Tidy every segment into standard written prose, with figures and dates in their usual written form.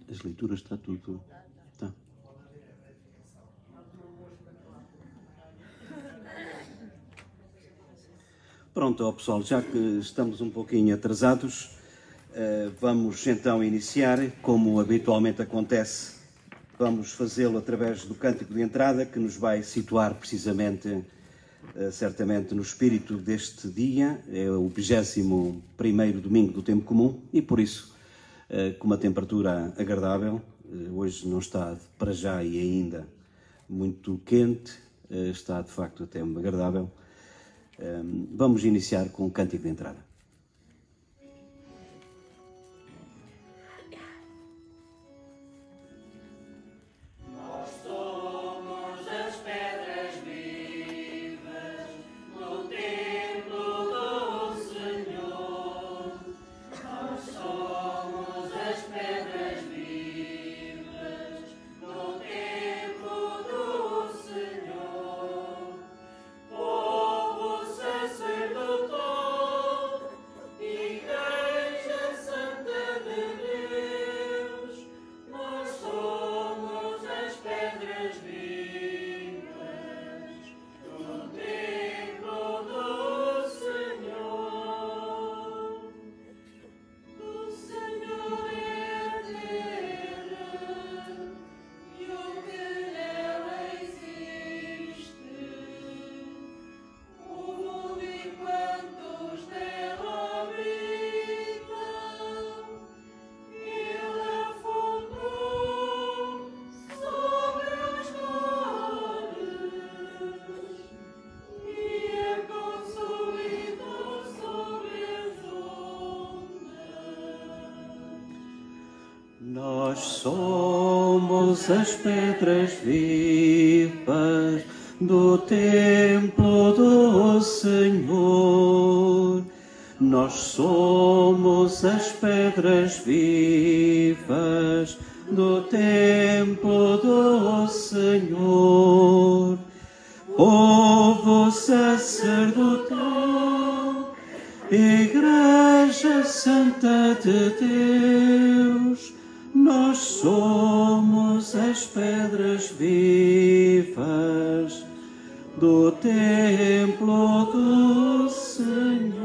As leituras está tudo... Tá. Pronto, ó pessoal, já que estamos um pouquinho atrasados, vamos então iniciar, como habitualmente acontece, vamos fazê-lo através do cântico de entrada, que nos vai situar precisamente, certamente, no espírito deste dia. É o 21º domingo do tempo comum e, por isso, com uma temperatura agradável, hoje não está para já e ainda muito quente, está de facto até agradável. Vamos iniciar com o cântico de entrada. Nós somos as pedras vivas do templo do Senhor. Nós somos as pedras vivas do templo do Senhor. Povo sacerdotal, Igreja Santa de Deus, nós somos as pedras vivas do templo do Senhor.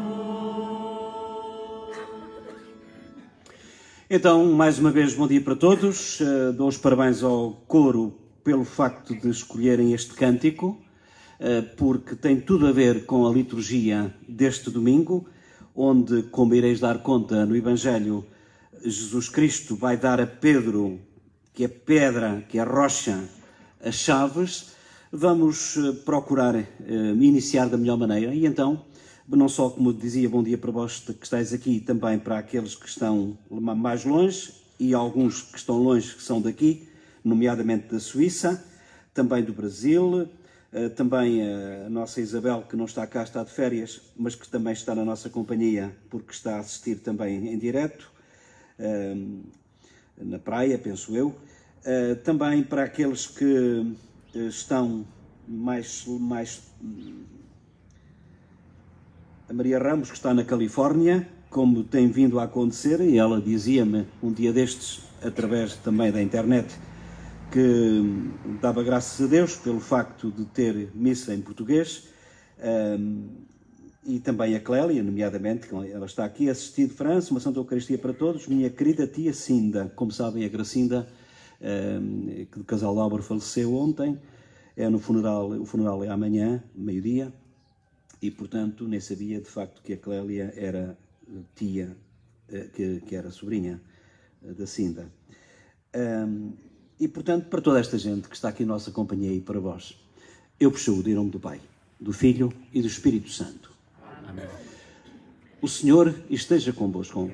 Então, mais uma vez, bom dia para todos. Dou os parabéns ao coro pelo facto de escolherem este cântico, porque tem tudo a ver com a liturgia deste domingo, onde, como ireis dar conta no Evangelho, Jesus Cristo vai dar a Pedro, que é pedra, que é rocha, as chaves. Vamos procurar iniciar da melhor maneira e então, não só, como dizia, bom dia para vós que estáis aqui, também para aqueles que estão mais longe e alguns que estão longe que são daqui, nomeadamente da Suíça, também do Brasil, também a nossa Isabel, que não está cá, está de férias, mas que também está na nossa companhia porque está a assistir também em direto. Na praia, penso eu. Também para aqueles que estão mais... A Maria Ramos, que está na Califórnia, como tem vindo a acontecer, e ela dizia-me um dia destes, através também da internet, que dava graças a Deus pelo facto de ter missa em português. E também a Clélia, nomeadamente, ela está aqui a assistir de França, uma Santa Eucaristia para todos, minha querida tia Cinda. Como sabem, a Gracinda, que do casal de Álvaro faleceu ontem, o funeral é amanhã, meio-dia, e portanto nem sabia de facto que a Clélia era tia, que era sobrinha da Cinda. E portanto, para toda esta gente que está aqui em nossa companhia e para vós, eu vos saúdo em nome do Pai, do Filho e do Espírito Santo. Amém. O Senhor esteja convosco.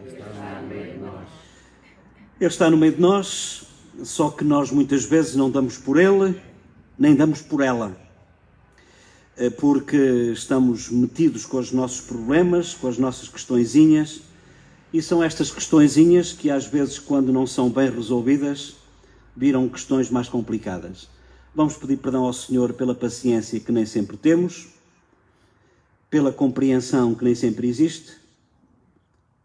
Ele está no meio de nós, só que nós muitas vezes não damos por Ele, nem damos por ela. Porque estamos metidos com os nossos problemas, com as nossas questõezinhas, e são estas questõezinhas que às vezes, quando não são bem resolvidas, viram questões mais complicadas. Vamos pedir perdão ao Senhor pela paciência que nem sempre temos, pela compreensão que nem sempre existe,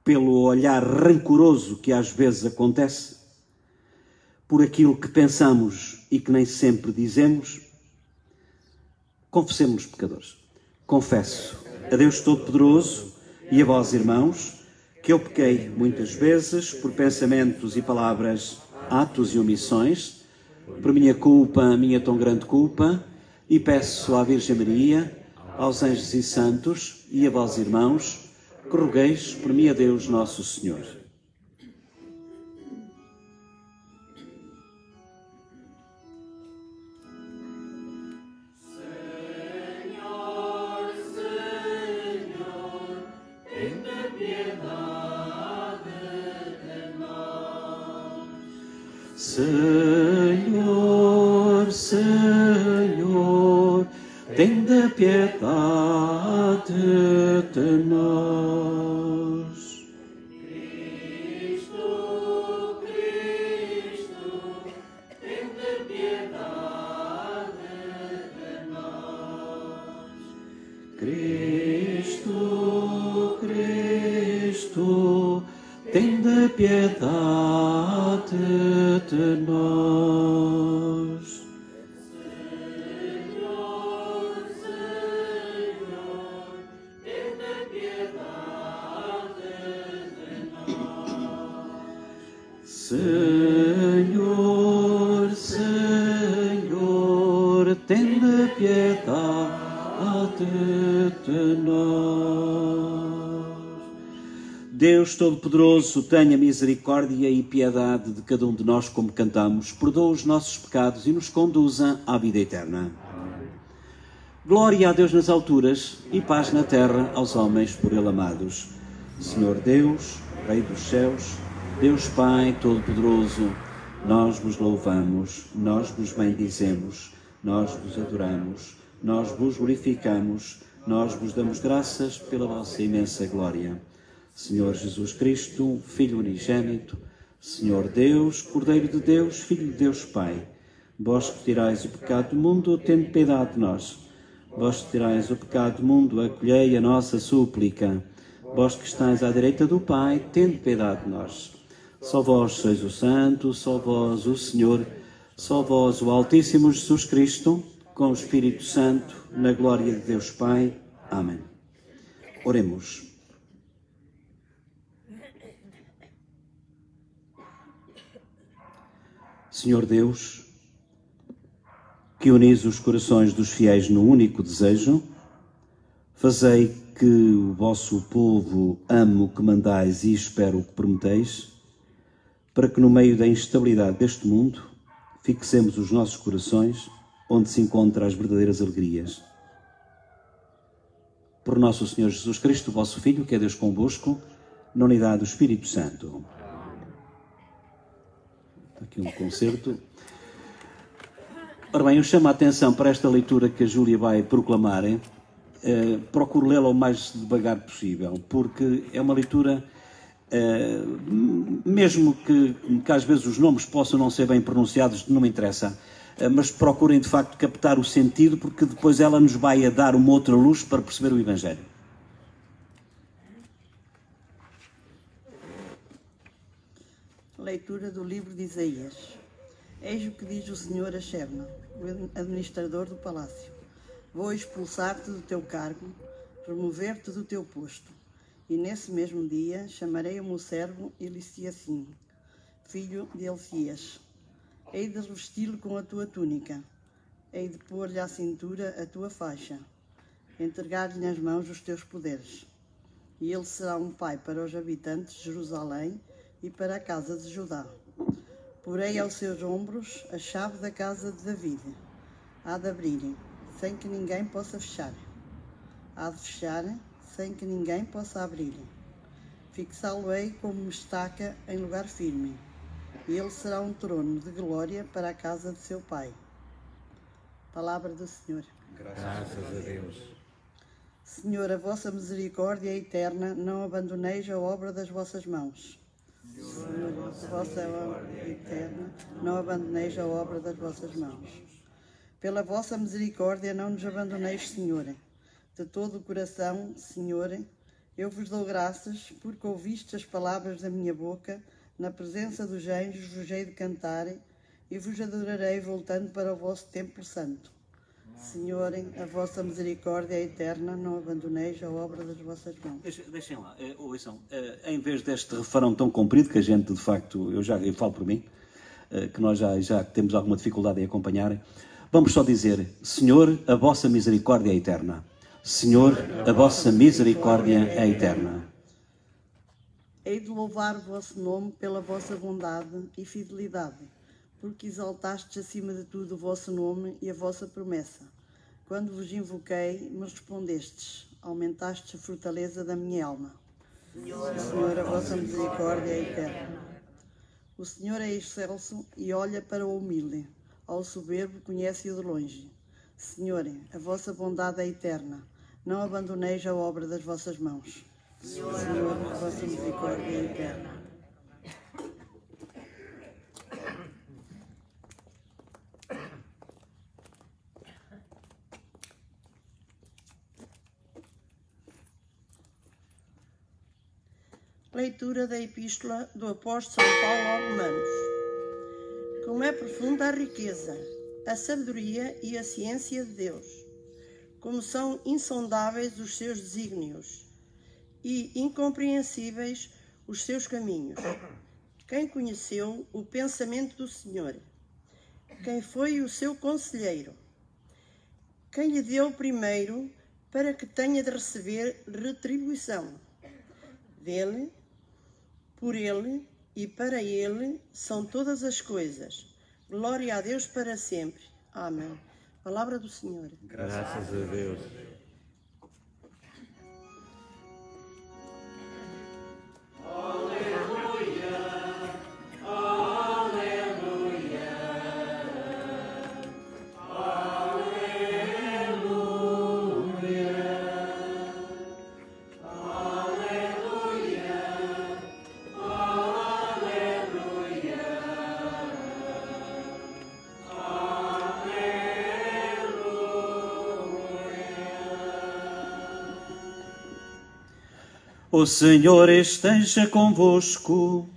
pelo olhar rancoroso que às vezes acontece, por aquilo que pensamos e que nem sempre dizemos, confessemos pecadores. Confesso a Deus Todo-Poderoso e a vós, irmãos, que eu pequei muitas vezes por pensamentos e palavras, atos e omissões, por minha culpa, minha tão grande culpa, e peço à Virgem Maria, aos anjos e santos e a vós, irmãos, que rogueis por mim a Deus Nosso Senhor. Senhor, Senhor, tende piedade de nós. Cristo, Cristo, tende piedade de nós. Cristo, Cristo, tende piedade de nós. Senhor, Senhor, tende piedade de nós. Senhor, Senhor, tende piedade de nós. Deus Todo-Poderoso, tenha misericórdia e piedade de cada um de nós, como cantamos, perdoa os nossos pecados e nos conduza à vida eterna. Amém. Glória a Deus nas alturas e paz na terra aos homens por Ele amados. Senhor Deus, Rei dos céus, Deus Pai Todo-Poderoso, nós vos louvamos, nós vos bendizemos, nós vos adoramos, nós vos glorificamos, nós vos damos graças pela vossa imensa glória. Senhor Jesus Cristo, Filho unigênito, Senhor Deus, Cordeiro de Deus, Filho de Deus Pai, vós que tirais o pecado do mundo, tende piedade de nós. Vós que tirais o pecado do mundo, acolhei a nossa súplica. Vós que estáis à direita do Pai, tende piedade de nós. Só vós sois o Santo, só vós o Senhor, só vós o Altíssimo Jesus Cristo, com o Espírito Santo, na glória de Deus Pai. Amém. Oremos. Senhor Deus, que unis os corações dos fiéis no único desejo, fazei que o vosso povo ame o que mandais e espere o que prometeis, para que no meio da instabilidade deste mundo fixemos os nossos corações onde se encontram as verdadeiras alegrias. Por nosso Senhor Jesus Cristo, vosso Filho, que é Deus convosco, na unidade do Espírito Santo. Aqui um concerto. Ora bem, eu chamo a atenção para esta leitura que a Júlia vai proclamar. Procuro lê-la o mais devagar possível, porque é uma leitura, mesmo que às vezes os nomes possam não ser bem pronunciados, não me interessa, mas procurem de facto captar o sentido, porque depois ela nos vai a dar uma outra luz para perceber o Evangelho. Leitura do livro de Isaías. Eis o que diz o Senhor a Shebna, o administrador do palácio. Vou expulsar-te do teu cargo, remover-te do teu posto. E nesse mesmo dia chamarei o meu servo Eliciacim, filho de Elcias. Hei de revesti-lo com a tua túnica, hei de pôr-lhe à cintura a tua faixa, entregar-lhe nas mãos os teus poderes. E ele será um pai para os habitantes de Jerusalém e para a casa de Judá. Porei aos seus ombros a chave da casa de David. Há de abrir, sem que ninguém possa fechar. Há de fechar, sem que ninguém possa abrir. Fixá-lo-ei como estaca em lugar firme, e ele será um trono de glória para a casa de seu pai. Palavra do Senhor. Graças a Deus. Senhor, a vossa misericórdia é eterna, não abandoneis a obra das vossas mãos. Senhor, a vossa obra é eterna, não abandoneis a obra das vossas mãos. Pela vossa misericórdia não nos abandoneis, Senhor. De todo o coração, Senhor, eu vos dou graças, porque ouvistes as palavras da minha boca, na presença dos anjos vos hei de cantar, e vos adorarei voltando para o vosso templo santo. Senhor, a vossa misericórdia é eterna, não abandoneis a obra das vossas mãos. Deixem lá, ouçam, em vez deste refrão tão comprido, que a gente, de facto, eu falo por mim, que nós já temos alguma dificuldade em acompanhar, vamos só dizer: Senhor, a vossa misericórdia é eterna. Senhor, a vossa misericórdia é eterna. Hei de louvar o vosso nome pela vossa bondade e fidelidade, porque exaltastes acima de tudo o vosso nome e a vossa promessa. Quando vos invoquei, me respondestes, aumentastes a fortaleza da minha alma. Senhor, a vossa misericórdia é eterna. O Senhor é excelso e olha para o humilde, ao soberbo conhece-o de longe. Senhor, a vossa bondade é eterna, não abandoneis a obra das vossas mãos. Senhor, a vossa misericórdia é eterna. Leitura da Epístola do Apóstolo São Paulo aos Romanos. Como é profunda a riqueza, a sabedoria e a ciência de Deus, como são insondáveis os seus desígnios e incompreensíveis os seus caminhos. Quem conheceu o pensamento do Senhor? Quem foi o seu conselheiro? Quem lhe deu primeiro para que tenha de receber retribuição? Dele, por ele e para ele são todas as coisas. Glória a Deus para sempre. Amém. Palavra do Senhor. Graças a Deus. O Senhor esteja convosco.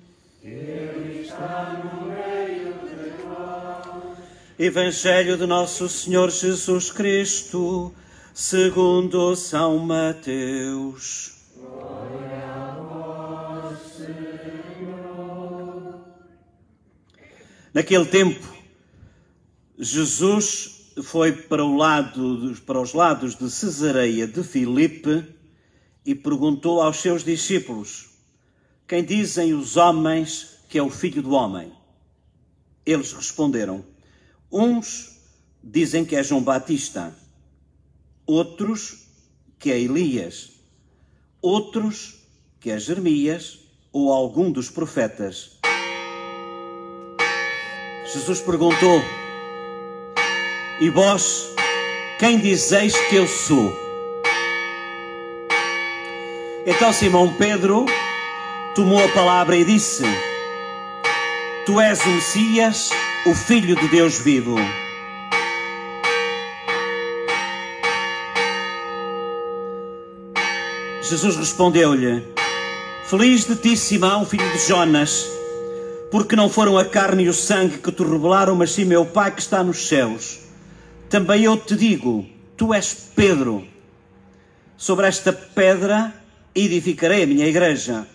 Ele está no meio de nós. Evangelho de nosso Senhor Jesus Cristo, segundo São Mateus. Glória a vós, Senhor. Naquele tempo, Jesus foi para os lados de Cesareia de Filipe e perguntou aos seus discípulos: quem dizem os homens que é o Filho do Homem? Eles responderam: uns dizem que é João Batista, outros que é Elias, outros que é Jeremias ou algum dos profetas. Jesus perguntou: e vós, quem dizeis que eu sou? Então Simão Pedro tomou a palavra e disse: tu és o Messias, o Filho de Deus vivo. Jesus respondeu-lhe: feliz de ti, Simão, filho de Jonas, porque não foram a carne e o sangue que te revelaram, mas sim meu Pai que está nos céus. Também eu te digo, tu és Pedro. Sobre esta pedra edificarei a minha igreja,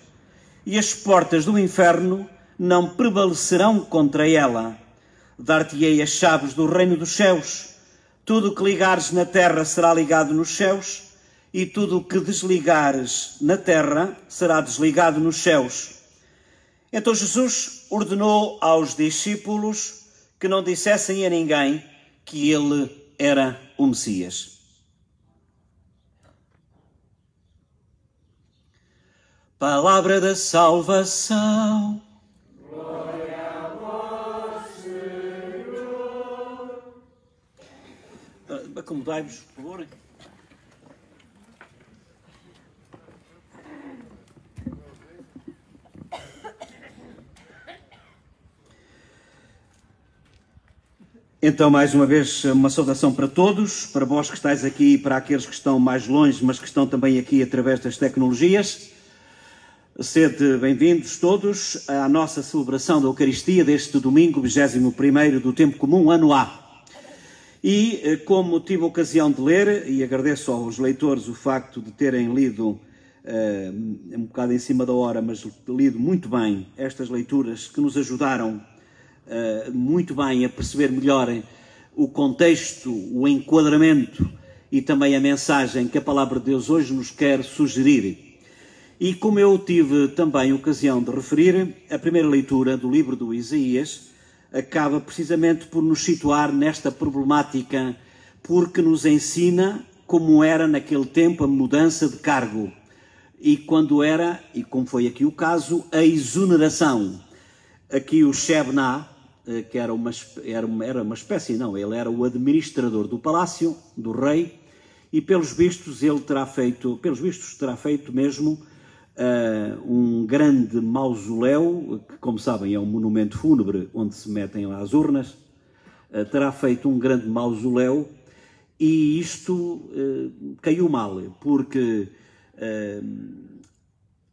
e as portas do inferno não prevalecerão contra ela. Dar-te-ei as chaves do reino dos céus. Tudo o que ligares na terra será ligado nos céus, e tudo o que desligares na terra será desligado nos céus. Então Jesus ordenou aos discípulos que não dissessem a ninguém que ele era o Messias. Palavra da salvação. Glória a vós, Senhor. Acomodai-vos, por favor. Então, mais uma vez, uma saudação para todos, para vós que estáis aqui e para aqueles que estão mais longe, mas que estão também aqui através das tecnologias. Sede bem-vindos todos à nossa celebração da Eucaristia deste domingo, 21º do Tempo Comum, ano A. E, como tive a ocasião de ler, e agradeço aos leitores o facto de terem lido, um bocado em cima da hora, mas lido muito bem estas leituras que nos ajudaram muito bem a perceber melhor o contexto, o enquadramento e também a mensagem que a Palavra de Deus hoje nos quer sugerir. E como eu tive também ocasião de referir, a primeira leitura do livro do Isaías acaba precisamente por nos situar nesta problemática, porque nos ensina como era naquele tempo a mudança de cargo e quando era, e como foi aqui o caso, a exoneração. Aqui o Shebna, que era uma espécie, não, ele era o administrador do palácio, do rei, e pelos vistos terá feito mesmo um grande mausoléu, que, como sabem, é um monumento fúnebre onde se metem lá as urnas. Terá feito um grande mausoléu e isto caiu mal, porque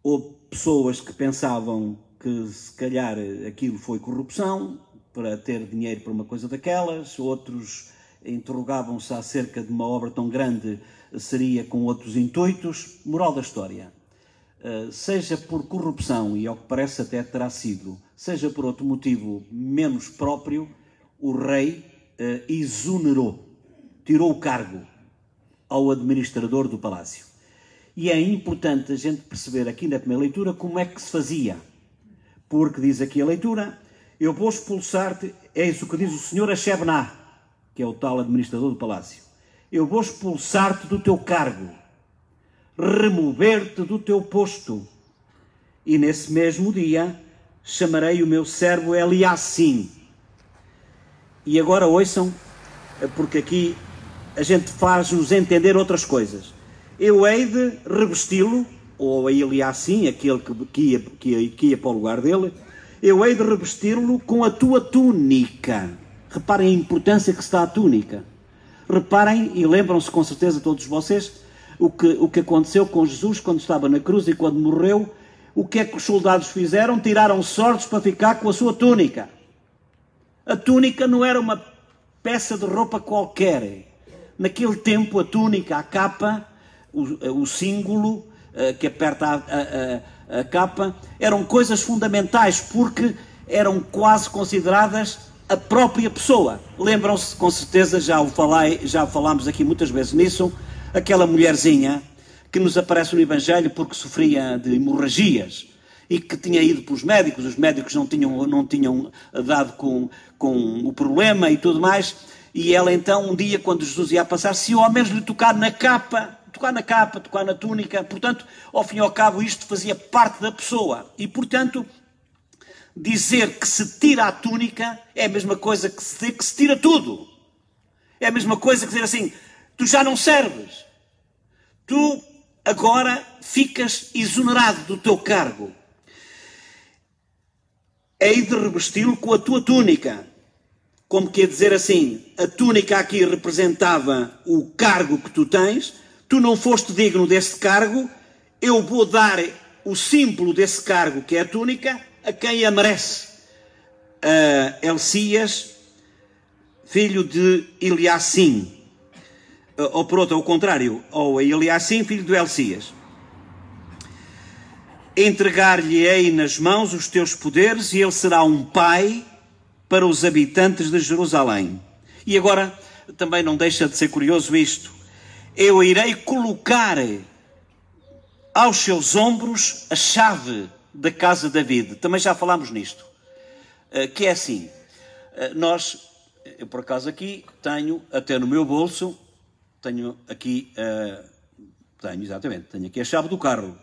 houve pessoas que pensavam que se calhar aquilo foi corrupção, para ter dinheiro para uma coisa daquelas, outros interrogavam-se acerca de uma obra tão grande, seria com outros intuitos. Moral da história. Seja por corrupção, e ao que parece até terá sido, seja por outro motivo menos próprio, o rei exonerou, tirou o cargo ao administrador do palácio. E é importante a gente perceber aqui na primeira leitura como é que se fazia, porque diz aqui a leitura: eu vou expulsar-te, é isso que diz o Senhor a Shebna, que é o tal administrador do palácio, eu vou expulsar-te do teu cargo, remover-te do teu posto, e nesse mesmo dia chamarei o meu servo Eliacim. E agora ouçam, porque aqui a gente faz-nos entender outras coisas. Eu hei de revesti-lo, ou a Eliacim, aquele que ia para o lugar dele, eu hei de revesti-lo com a tua túnica. Reparem a importância que está a túnica. Reparem, e lembram-se com certeza todos vocês, o que aconteceu com Jesus quando estava na cruz e quando morreu. O que é que os soldados fizeram? Tiraram sortes para ficar com a sua túnica. A túnica não era uma peça de roupa qualquer. Naquele tempo a túnica, a capa, o símbolo que aperta a capa, eram coisas fundamentais, porque eram quase consideradas a própria pessoa. Lembram-se, com certeza, já falámos aqui muitas vezes nisso, aquela mulherzinha que nos aparece no Evangelho porque sofria de hemorragias e que tinha ido para os médicos não tinham dado com o problema e tudo mais, e ela então, um dia, quando Jesus ia passar, se ao menos lhe tocar na túnica, portanto, ao fim e ao cabo, isto fazia parte da pessoa, e portanto, dizer que se tira a túnica é a mesma coisa que dizer que se tira tudo. É a mesma coisa que dizer assim: tu já não serves. Tu agora ficas exonerado do teu cargo. Hei de revesti-lo com a tua túnica. Como quer dizer assim, a túnica aqui representava o cargo que tu tens, tu não foste digno desse cargo, eu vou dar o símbolo desse cargo, que é a túnica, a quem a merece. Elcias, filho de Eliacim. Ou por outro, ao contrário, ou a Eliacim, filho de Elcias. Entregar-lhe-ei nas mãos os teus poderes e ele será um pai para os habitantes de Jerusalém. E agora, também não deixa de ser curioso isto: eu irei colocar aos seus ombros a chave da casa de David. Também já falámos nisto. Que é assim, eu por acaso aqui tenho, até no meu bolso, tenho aqui a chave do carro.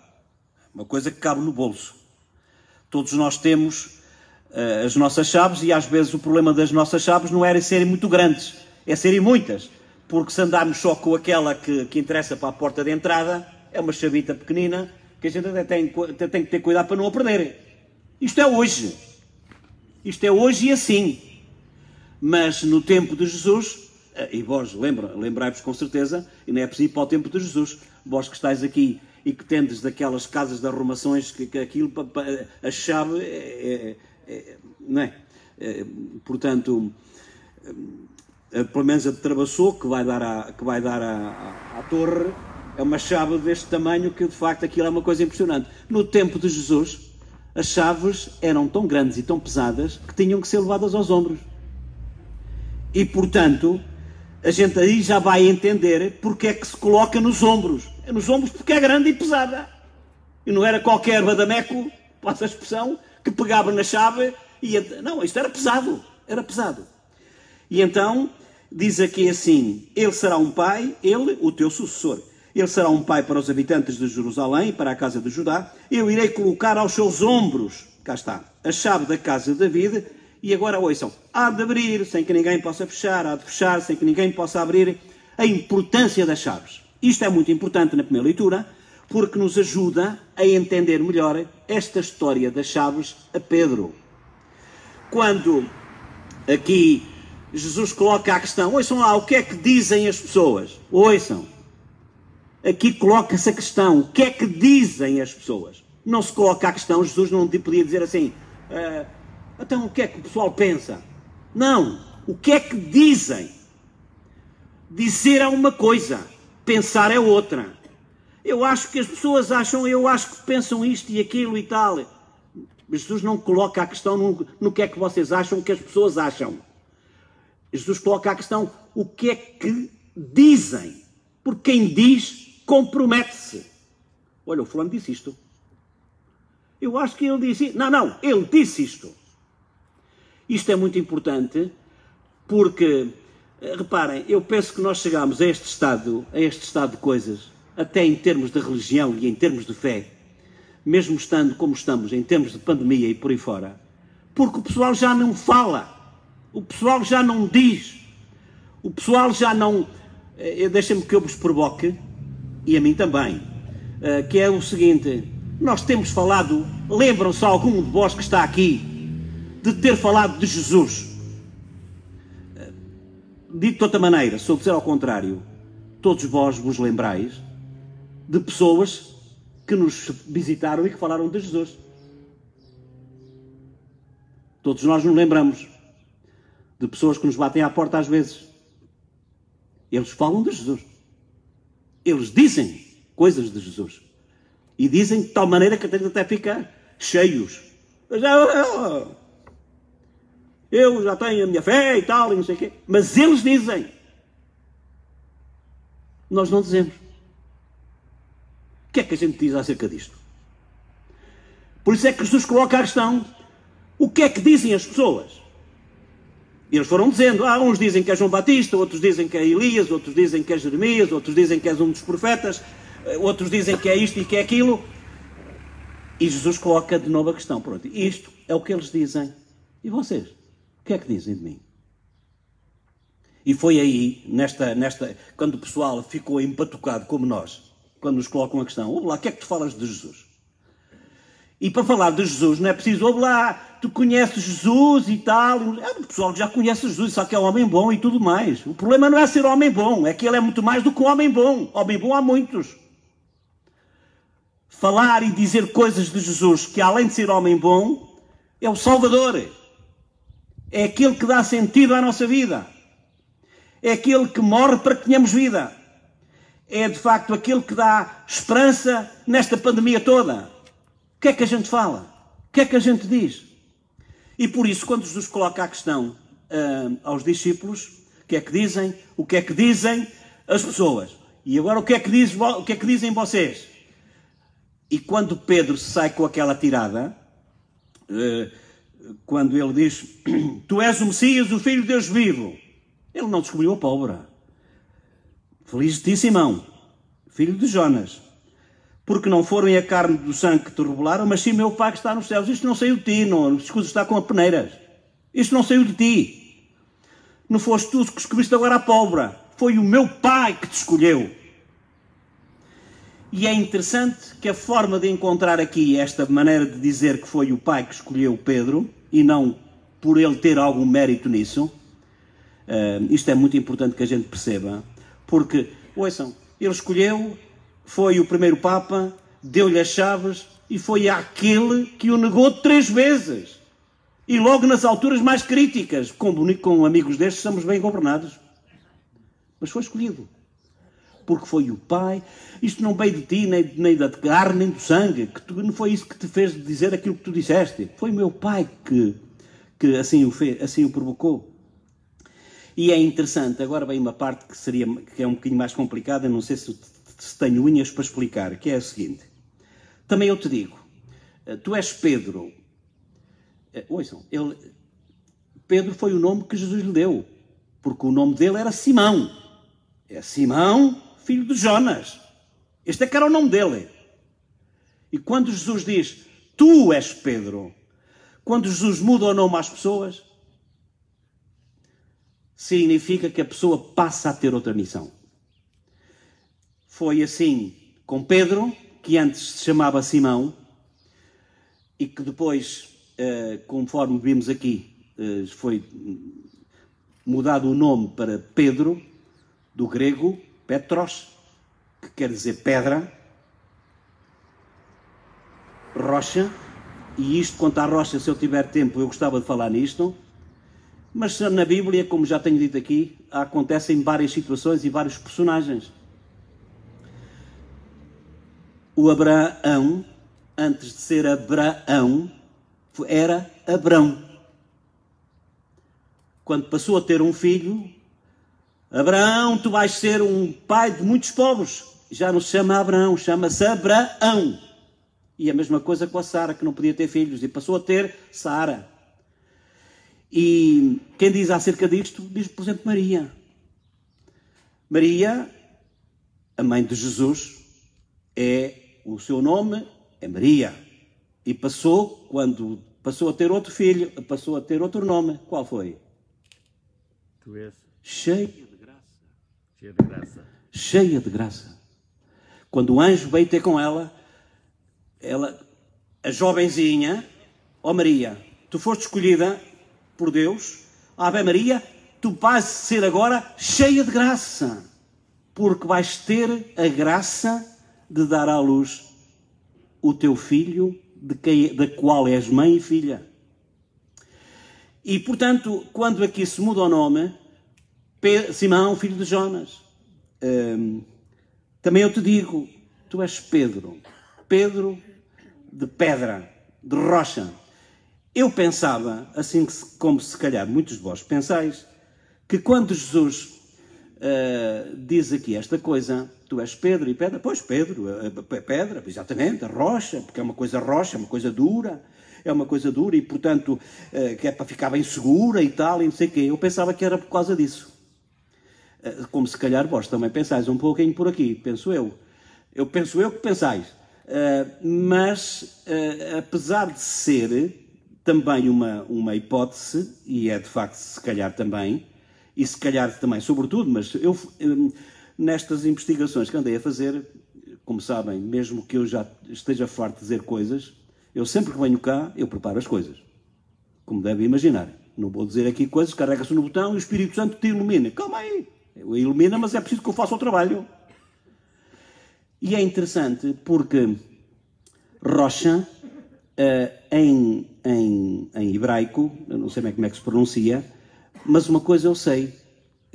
Uma coisa que cabe no bolso. Todos nós temos as nossas chaves, e às vezes o problema das nossas chaves não era serem muito grandes, é serem muitas. Porque se andarmos só com aquela que interessa para a porta de entrada, é uma chavita pequenina, que a gente até tem que ter cuidado para não a perder. Isto é hoje. Isto é hoje e assim. Mas no tempo de Jesus, e vós lembrai-vos com certeza, e não é preciso ir para o tempo de Jesus, vós que estáis aqui e que tendes daquelas casas de arrumações que aquilo, a chave não é? Portanto, pelo menos a de travessor que vai dar à torre, é uma chave deste tamanho que de facto aquilo é uma coisa impressionante. No tempo de Jesus, as chaves eram tão grandes e tão pesadas que tinham que ser levadas aos ombros. E portanto, a gente aí já vai entender porque é que se coloca nos ombros. É nos ombros porque é grande e pesada. E não era qualquer badameco, passa a expressão, que pegava na chave e... Não, isto era pesado. Era pesado. E então, diz aqui assim, ele será um pai, ele, o teu sucessor. Ele será um pai para os habitantes de Jerusalém e para a casa de Judá. Eu irei colocar aos seus ombros, cá está, a chave da casa de David. E agora ouçam, há de abrir sem que ninguém possa fechar, há de fechar sem que ninguém possa abrir. A importância das chaves. Isto é muito importante na primeira leitura, porque nos ajuda a entender melhor esta história das chaves a Pedro. Quando aqui Jesus coloca a questão, ouçam lá, o que é que dizem as pessoas? Ouçam. Aqui coloca-se a questão, o que é que dizem as pessoas? Não se coloca a questão, Jesus não podia dizer assim, então o que é que o pessoal pensa? Não, o que é que dizem? Dizer é uma coisa, pensar é outra. Eu acho que as pessoas acham, eu acho que pensam isto e aquilo e tal. Jesus não coloca a questão no que é que vocês acham, o que as pessoas acham. Jesus coloca a questão, o que é que dizem? Porque quem diz, compromete-se. Olha, o fulano disse isto. Eu acho que ele disse... Não, ele disse isto. Isto é muito importante porque, reparem, eu penso que nós chegamos a este estado de coisas, até em termos de religião e em termos de fé, mesmo estando como estamos, em termos de pandemia e por aí fora, porque o pessoal já não fala, o pessoal já não diz, o pessoal já não... Deixem-me que eu vos provoque, e a mim também, que é o seguinte, nós temos falado, lembram-se algum de vós que está aqui, de ter falado de Jesus? Dito de outra maneira, se eu dizer ao contrário, todos vós vos lembrais de pessoas que nos visitaram e que falaram de Jesus. Todos nós nos lembramos de pessoas que nos batem à porta às vezes. Eles falam de Jesus. Eles dizem coisas de Jesus. E dizem de tal maneira que até ficar cheios. Eu já tenho a minha fé e tal, e não sei o quê. Mas eles dizem. Nós não dizemos. O que é que a gente diz acerca disto? Por isso é que Jesus coloca a questão, o que é que dizem as pessoas? Eles foram dizendo, uns dizem que é João Batista, outros dizem que é Elias, outros dizem que é Jeremias, outros dizem que és um dos profetas, outros dizem que é isto e que é aquilo. E Jesus coloca de novo a questão, pronto, isto é o que eles dizem. E vocês? O que é que dizem de mim? E foi aí, quando o pessoal ficou empatucado como nós, quando nos colocam a questão, ouve lá, o que é que tu falas de Jesus? E para falar de Jesus não é preciso, ouve lá, tu conheces Jesus e tal. O pessoal já conhece Jesus, só que é um homem bom e tudo mais. O problema não é ser homem bom, é que ele é muito mais do que um homem bom. Homem bom há muitos. Falar e dizer coisas de Jesus, que além de ser homem bom, é o Salvador. É aquele que dá sentido à nossa vida. É aquele que morre para que tenhamos vida. É de facto aquele que dá esperança nesta pandemia toda. O que é que a gente fala? O que é que a gente diz? E por isso, quando Jesus coloca a questão aos discípulos, o que é que dizem? O que é que dizem as pessoas? E agora o que é que dizem vocês? E quando Pedro sai com aquela tirada, quando ele diz, tu és o Messias, o Filho de Deus vivo, ele não descobriu a pólvora. Feliz de ti, Simão, filho de Jonas, porque não foram a carne do sangue que te revelaram, mas sim meu Pai que está nos céus. Isto não saiu de ti, não escusa está com a peneiras. Isto não saiu de ti. Não foste tu que descobriste agora a pólvora. Foi o meu Pai que te escolheu. E é interessante que a forma de encontrar aqui esta maneira de dizer que foi o Pai que escolheu Pedro, e não por ele ter algum mérito nisso, isto é muito importante que a gente perceba, porque, ouçam, ele escolheu foi o primeiro Papa, deu-lhe as chaves e foi aquele que o negou 3 vezes. E logo nas alturas mais críticas. Com amigos destes somos bem governados. Mas foi escolhido. Porque foi o Pai. Isto não veio de ti, nem da carne, nem do sangue. Não foi isso que te fez dizer aquilo que tu disseste. Foi o meu Pai que assim o fez, assim o provocou. E é interessante, agora vem uma parte que é um bocadinho mais complicada, não sei se tenho unhas para explicar, que é a seguinte. Também eu te digo, tu és Pedro. Ouçam, Pedro foi o nome que Jesus lhe deu, porque o nome dele era Simão. É Simão, filho de Jonas. Este é que era o nome dele. E quando Jesus diz, tu és Pedro, quando Jesus muda o nome às pessoas, significa que a pessoa passa a ter outra missão. Foi assim com Pedro, que antes se chamava Simão, e que depois, conforme vimos aqui, foi mudado o nome para Pedro, do grego Petros, que quer dizer pedra, rocha, e isto quanto à rocha, se eu tiver tempo, eu gostava de falar nisto. Mas na Bíblia, como já tenho dito aqui, acontecem várias situações e vários personagens. O Abraão, antes de ser Abraão, era Abrão. Quando passou a ter um filho, Abraão, tu vais ser um pai de muitos povos. Já não se chama Abraão, chama-se Abraão. E a mesma coisa com a Sara, que não podia ter filhos, e passou a ter Sara. E quem diz acerca disto, diz, por exemplo, Maria. Maria, a mãe de Jesus, o seu nome é Maria. E quando passou a ter outro filho, passou a ter outro nome. Qual foi? Tu és cheia de graça. cheia de graça. Cheia de graça. Quando o anjo veio ter com ela, a jovenzinha, ó Maria, tu foste escolhida por Deus, Ave Maria, tu vais ser agora cheia de graça, porque vais ter a graça de dar à luz o teu filho, da qual és mãe e filha. E, portanto, quando aqui se muda o nome, Simão, filho de Jonas, também eu te digo, tu és Pedro, Pedro de pedra, de rocha. Eu pensava, assim como se calhar muitos de vós pensais, que quando Jesus diz aqui esta coisa, tu és Pedro e pedra, pois Pedro, pedra, exatamente, a rocha, porque é uma coisa rocha, é uma coisa dura, e portanto que é para ficar bem segura e tal, e não sei o quê. Eu pensava que era por causa disso. Como se calhar vós também pensais um pouquinho por aqui, penso eu. Eu penso que pensais. Mas, apesar de ser também uma hipótese, e é de facto se calhar também, e se calhar também, sobretudo, mas eu nestas investigações que andei a fazer, como sabem, mesmo que eu já esteja farto de dizer coisas, eu sempre que venho cá, eu preparo as coisas. Como devem imaginar. Não vou dizer aqui coisas, carrega-se no botão e o Espírito Santo te ilumina. Calma aí. Eu ilumina, mas é preciso que eu faça o trabalho. E é interessante porque rocha, em hebraico, eu não sei bem como é que se pronuncia, mas uma coisa eu sei,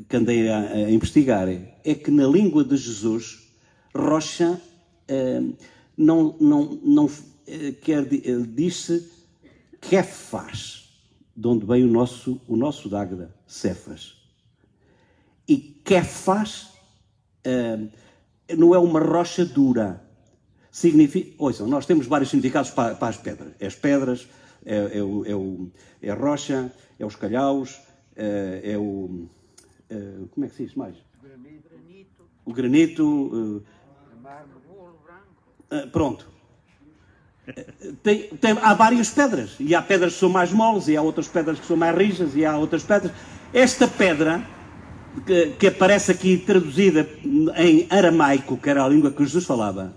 que andei a investigar, é que na língua de Jesus, rocha diz-se Kefas, de onde vem o nosso Dágda, Cefas. E Kefas não é uma rocha dura. Significa, ouçam, nós temos vários significados para as pedras. É as pedras, é a rocha, é os calhaus, como é que se diz mais? O granito. Pronto. Há várias pedras. E há pedras que são mais moles, e há outras pedras que são mais rijas, e há outras pedras. Esta pedra, que aparece aqui traduzida em aramaico, que era a língua que Jesus falava.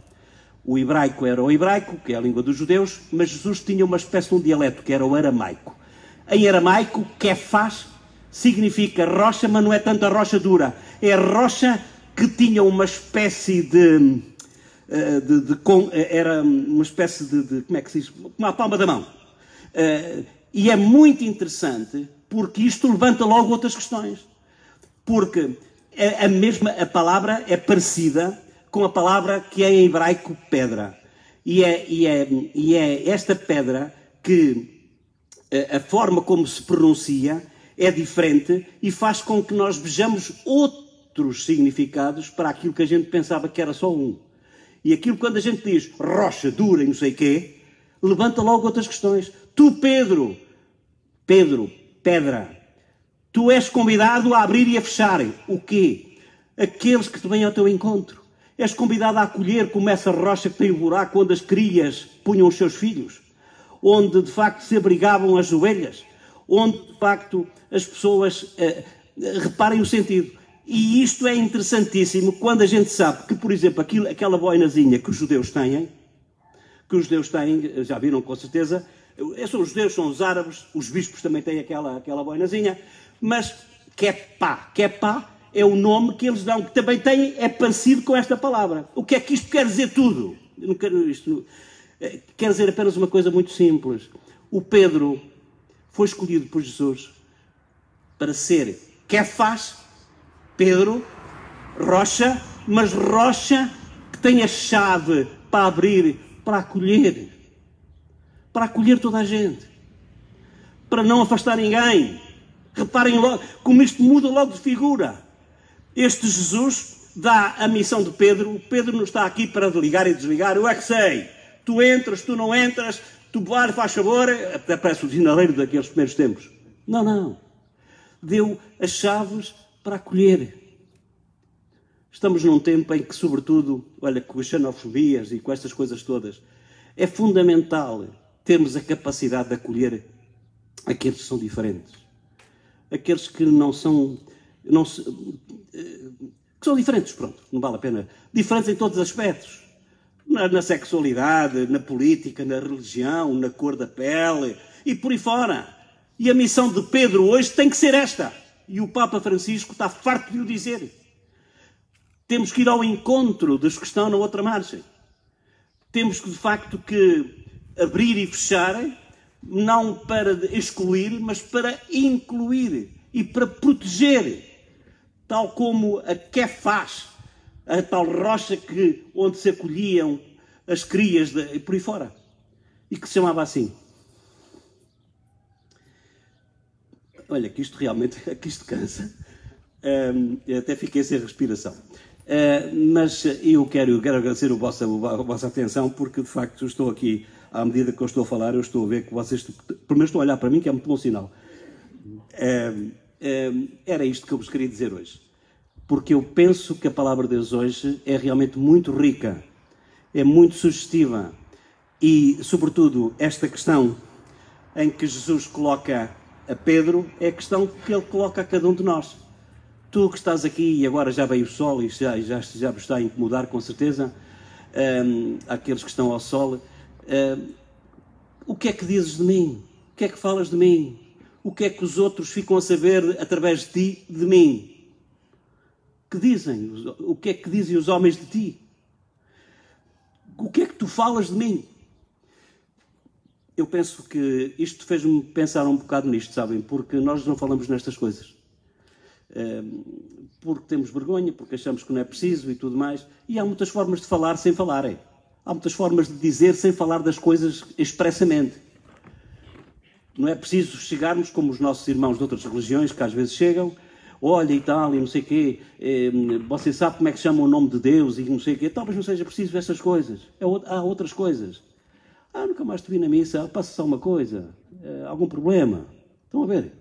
O hebraico era o hebraico, que é a língua dos judeus, mas Jesus tinha uma espécie de um dialeto, que era o aramaico. Em aramaico, Kefas significa rocha, mas não é tanto a rocha dura. É a rocha que tinha uma espécie era uma espécie de como é que se diz? Como a palma da mão. E é muito interessante porque isto levanta logo outras questões. Porque a palavra é parecida com a palavra que é em hebraico pedra. E é esta pedra que a forma como se pronuncia é diferente e faz com que nós vejamos outros significados para aquilo que a gente pensava que era só um. E aquilo, quando a gente diz rocha, dura e não sei o quê, levanta logo outras questões. Tu, Pedro, pedra, tu és convidado a abrir e a fechar. O quê? Aqueles que te vêm ao teu encontro. És convidado a acolher como essa rocha que tem o buraco onde as crias punham os seus filhos, onde de facto se abrigavam as ovelhas, onde de facto as pessoas reparem o sentido. E isto é interessantíssimo quando a gente sabe que, por exemplo, aquela boinazinha que os judeus têm, já viram com certeza, são os judeus, são os árabes, os bispos também têm aquela boinazinha, mas kepá é o nome que eles dão, que também tem, é parecido com esta palavra. O que é que isto quer dizer tudo? Quer dizer apenas uma coisa muito simples. O Pedro foi escolhido por Jesus para ser Kefas, Pedro, rocha, mas rocha que tem a chave para abrir, para acolher toda a gente, para não afastar ninguém. Reparem logo como isto muda logo de figura. Este Jesus dá a missão de Pedro. O Pedro não está aqui para ligar e desligar. Eu é que sei. Tu entras, tu não entras, tu faz favor. Até parece o sinaleiro daqueles primeiros tempos. Não. Deu as chaves para acolher. Estamos num tempo em que, sobretudo, olha, com as xenofobias e com estas coisas todas, é fundamental termos a capacidade de acolher aqueles que são diferentes. Aqueles que que são diferentes, pronto, não vale a pena. Diferentes em todos os aspectos. Na sexualidade, na política, na religião, na cor da pele e por aí fora. E a missão de Pedro hoje tem que ser esta. E o Papa Francisco está farto de o dizer. Temos que ir ao encontro dos que estão na outra margem. Temos que, de facto, que abrir e fechar, não para excluir, mas para incluir e para proteger. Tal como a Kefas, a tal rocha onde se acolhiam as crias e por aí fora. E que se chamava assim. Olha, que isto realmente, que isto cansa. Até fiquei sem respiração. Mas eu quero agradecer a vossa atenção, porque de facto estou aqui, à medida que eu estou a falar, eu estou a ver que vocês, primeiro estão a olhar para mim, que é muito bom sinal. Era isto que eu vos queria dizer hoje. Porque eu penso que a palavra de Deus hoje é realmente muito rica, é muito sugestiva. E, sobretudo, esta questão em que Jesus coloca a Pedro é a questão que ele coloca a cada um de nós. Tu que estás aqui e agora já veio o sol e já vos está a incomodar, com certeza, aqueles que estão ao sol, o que é que dizes de mim? O que é que falas de mim? O que é que os outros ficam a saber através de ti, de mim? Que dizem? O que é que dizem os homens de ti? O que é que tu falas de mim? Eu penso que isto fez-me pensar um bocado nisto, sabem? Porque nós não falamos nestas coisas. Porque temos vergonha, porque achamos que não é preciso e tudo mais. E há muitas formas de falar sem falarem. Há muitas formas de dizer sem falar das coisas expressamente. Não é preciso chegarmos como os nossos irmãos de outras religiões, que às vezes chegam, olha e tal, e não sei o quê, você sabe como é que se chama o nome de Deus e não sei o quê. Talvez não seja preciso essas coisas. Há outras coisas. Nunca mais te vi na missa, passa só uma coisa. Algum problema? Estão a ver?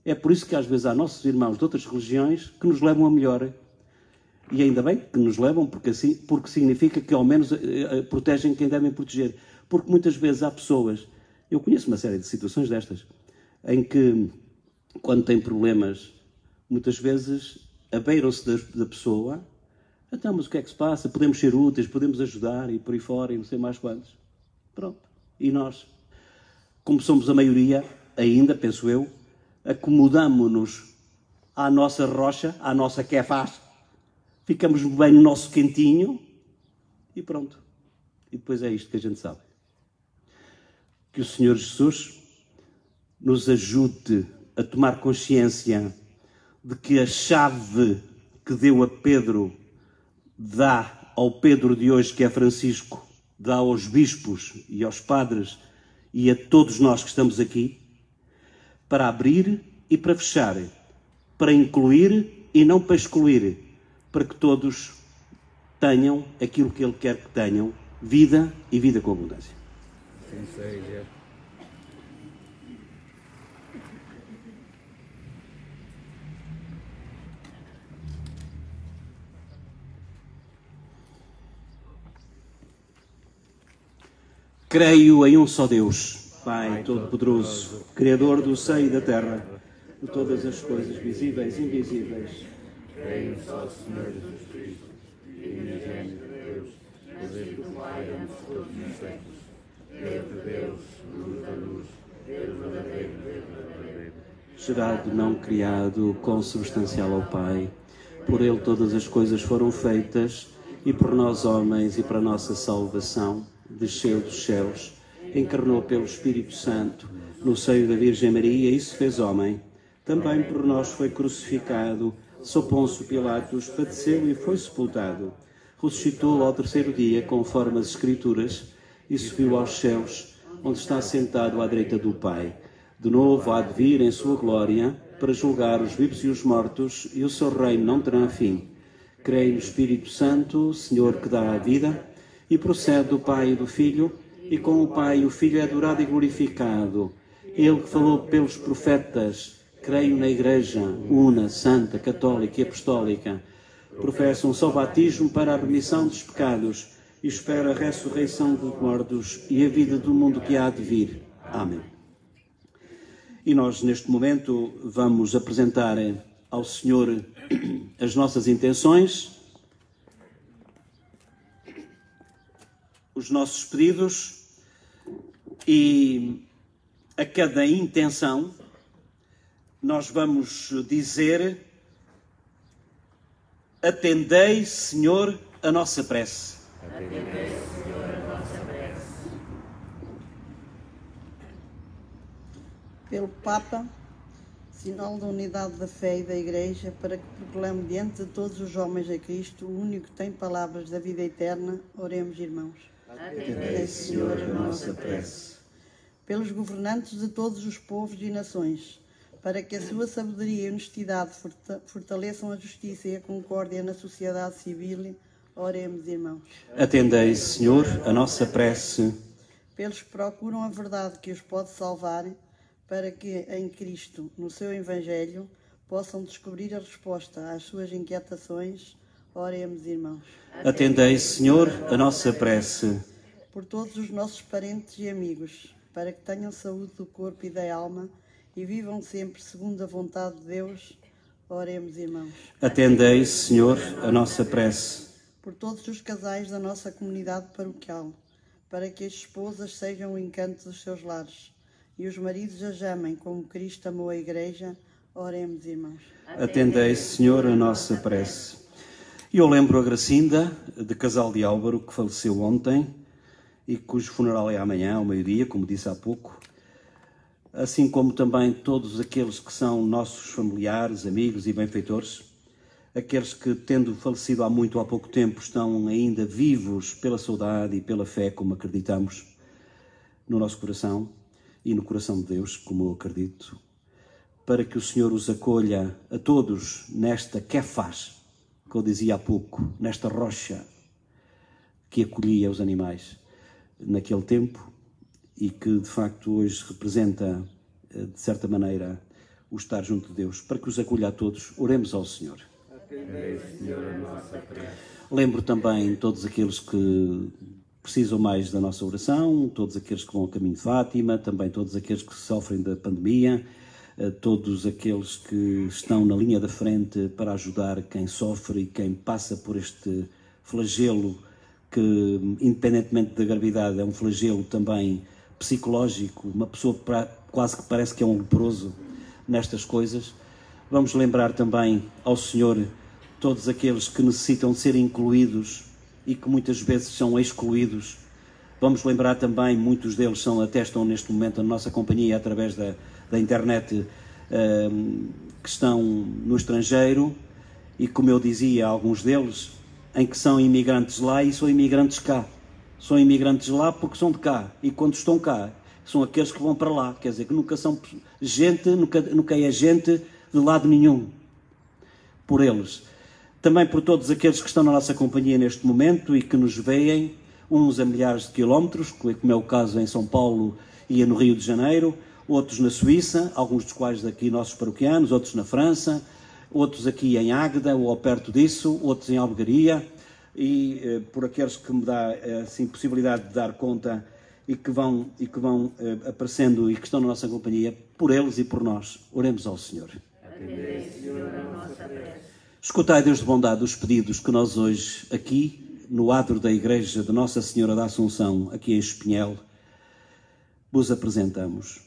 É por isso que às vezes há nossos irmãos de outras religiões que nos levam a melhor. E ainda bem que nos levam, porque significa que ao menos protegem quem devem proteger. Porque muitas vezes há pessoas, eu conheço uma série de situações destas, em que quando têm problemas, muitas vezes abeiram-se da pessoa. Então, mas o que é que se passa? Podemos ser úteis, podemos ajudar e por aí fora e não sei mais quantos. Pronto. E nós, como somos a maioria, ainda, penso eu, acomodamo-nos à nossa rocha, à nossa Kefas, ficamos bem no nosso quentinho E pronto. E depois é isto que a gente sabe. Que o Senhor Jesus nos ajude a tomar consciência de que a chave que deu a Pedro dá ao Pedro de hoje, que é Francisco, dá aos bispos e aos padres e a todos nós que estamos aqui, para abrir e para fechar, para incluir e não para excluir, para que todos tenham aquilo que Ele quer que tenham, vida e vida com abundância. Assim seja. Creio em um só Deus, Pai Todo-Poderoso, Criador do céu e da terra, de todas as coisas visíveis e invisíveis. Creio só, Senhor Jesus Cristo, unigênito de Deus, poder do Pai antes de todos os séculos. Deus de Deus, luz da luz, Deus verdadeiro, Deus verdadeiro. Gerado, não criado, consubstancial ao Pai. Por Ele todas as coisas foram feitas, e por nós homens e para a nossa salvação, desceu dos céus, encarnou pelo Espírito Santo, no seio da Virgem Maria e se fez homem. Também por nós foi crucificado, sob Pôncio Pilatos, padeceu e foi sepultado. Ressuscitou ao terceiro dia, conforme as Escrituras, e subiu aos céus, onde está sentado à direita do Pai. De novo há de vir em sua glória, para julgar os vivos e os mortos, e o seu reino não terá fim. Creio no Espírito Santo, Senhor que dá a vida, e procede do Pai e do Filho, e com o Pai o Filho é adorado e glorificado. Ele que falou pelos profetas, creio na Igreja, una, santa, católica e apostólica. Professo um só batismo para a remissão dos pecados, e espero a ressurreição dos mortos e a vida do mundo que há de vir. Amém. E nós, neste momento, vamos apresentar ao Senhor as nossas intenções, os nossos pedidos, e a cada intenção nós vamos dizer: atendei, Senhor, a nossa prece. Atendei, Senhor, a nossa prece. Pelo Papa, sinal da unidade da fé e da Igreja, para que proclame diante de todos os homens a Cristo, o único que tem palavras da vida eterna, oremos, irmãos. Atendei, Senhor, a nossa prece. Pelos governantes de todos os povos e nações, para que a sua sabedoria e honestidade fortaleçam a justiça e a concórdia na sociedade civil, oremos, irmãos. Atendei, Senhor, a nossa prece. Pelos que procuram a verdade que os pode salvar, para que em Cristo, no seu Evangelho, possam descobrir a resposta às suas inquietações, oremos, irmãos. Atendei, Senhor, a nossa prece. Por todos os nossos parentes e amigos, para que tenham saúde do corpo e da alma e vivam sempre segundo a vontade de Deus, oremos, irmãos. Atendei, Senhor, a nossa prece. Por todos os casais da nossa comunidade paroquial, para que as esposas sejam o encanto dos seus lares e os maridos as amem como Cristo amou a Igreja, oremos, irmãos. Atendei, Senhor, a nossa prece. E eu lembro a Gracinda, de Casal de Álvaro, que faleceu ontem e cujo funeral é amanhã, ao meio-dia, como disse há pouco, assim como também todos aqueles que são nossos familiares, amigos e benfeitores, aqueles que, tendo falecido há muito ou há pouco tempo, estão ainda vivos pela saudade e pela fé, como acreditamos, no nosso coração e no coração de Deus, como eu acredito, para que o Senhor os acolha a todos nesta Kefas, que eu dizia há pouco, nesta rocha que acolhia os animais naquele tempo e que de facto hoje representa, de certa maneira, o estar junto de Deus, para que os acolha a todos. Oremos ao Senhor. Atendei, Senhor, a nossa prece. Lembro também todos aqueles que precisam mais da nossa oração, todos aqueles que vão ao caminho de Fátima, também todos aqueles que sofrem da pandemia, todos aqueles que estão na linha da frente para ajudar quem sofre e quem passa por este flagelo que, independentemente da gravidade, é um flagelo também psicológico, uma pessoa quase que parece que é um leproso nestas coisas. Vamos lembrar também ao Senhor todos aqueles que necessitam ser incluídos e que muitas vezes são excluídos. Vamos lembrar também, muitos deles até estão neste momento na nossa companhia através da internet, que estão no estrangeiro, e como eu dizia, alguns deles, em que são imigrantes lá e são imigrantes cá. São imigrantes lá porque são de cá, e quando estão cá, são aqueles que vão para lá. Quer dizer, que nunca são gente, nunca é gente de lado nenhum. Por eles. Também por todos aqueles que estão na nossa companhia neste momento e que nos veem, uns a milhares de quilómetros, como é o caso em São Paulo e no Rio de Janeiro, outros na Suíça, alguns dos quais daqui nossos paroquianos, outros na França, outros aqui em Águeda ou perto disso, outros em Albergaria, e por aqueles que me dá assim, possibilidade de dar conta e que vão aparecendo e que estão na nossa companhia, por eles e por nós. Oremos ao Senhor. Atendei, Senhor, a nossa prece. Escutai, Deus de bondade, os pedidos que nós hoje, aqui, no adro da Igreja de Nossa Senhora da Assunção, aqui em Espinhel, vos apresentamos,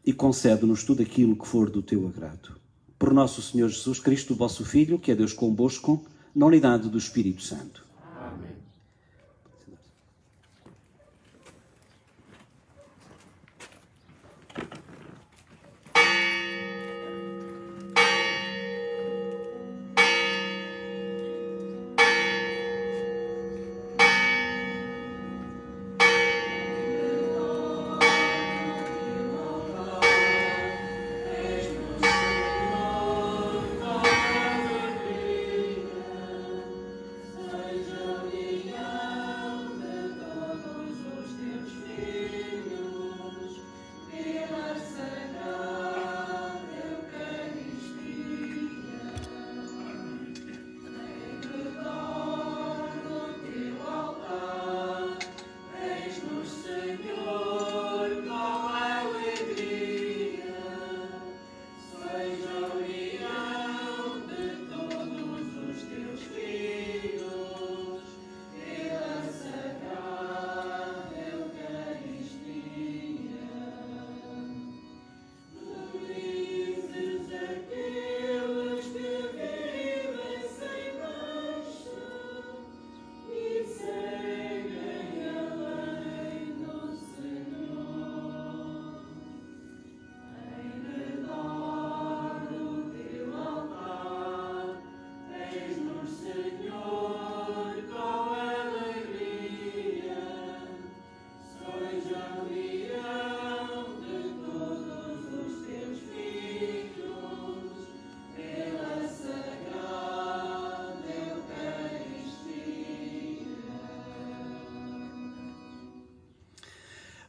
e concede-nos tudo aquilo que for do teu agrado. Por nosso Senhor Jesus Cristo, vosso Filho, que é Deus convosco, na unidade do Espírito Santo. Amém.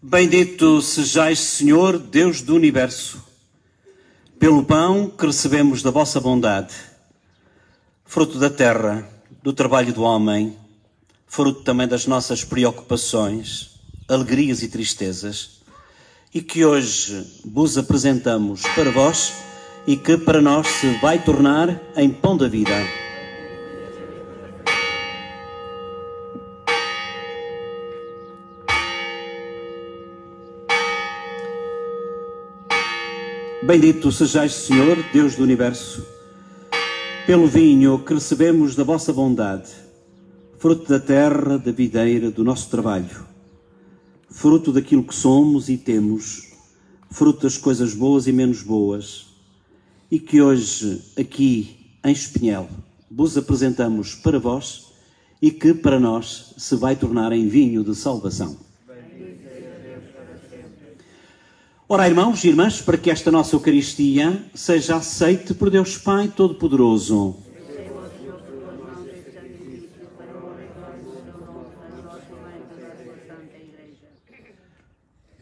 Bendito sejais, Senhor, Deus do Universo, pelo pão que recebemos da vossa bondade, fruto da terra, do trabalho do homem, fruto também das nossas preocupações, alegrias e tristezas, e que hoje vos apresentamos para vós e que para nós se vai tornar em pão da vida. Bendito sejais, Senhor, Deus do Universo, pelo vinho que recebemos da vossa bondade, fruto da terra, da videira, do nosso trabalho, fruto daquilo que somos e temos, fruto das coisas boas e menos boas, e que hoje, aqui em Espinhel, vos apresentamos para vós e que para nós se vai tornar em vinho de salvação. Ora, irmãos e irmãs, para que esta nossa Eucaristia seja aceite por Deus Pai Todo-Poderoso.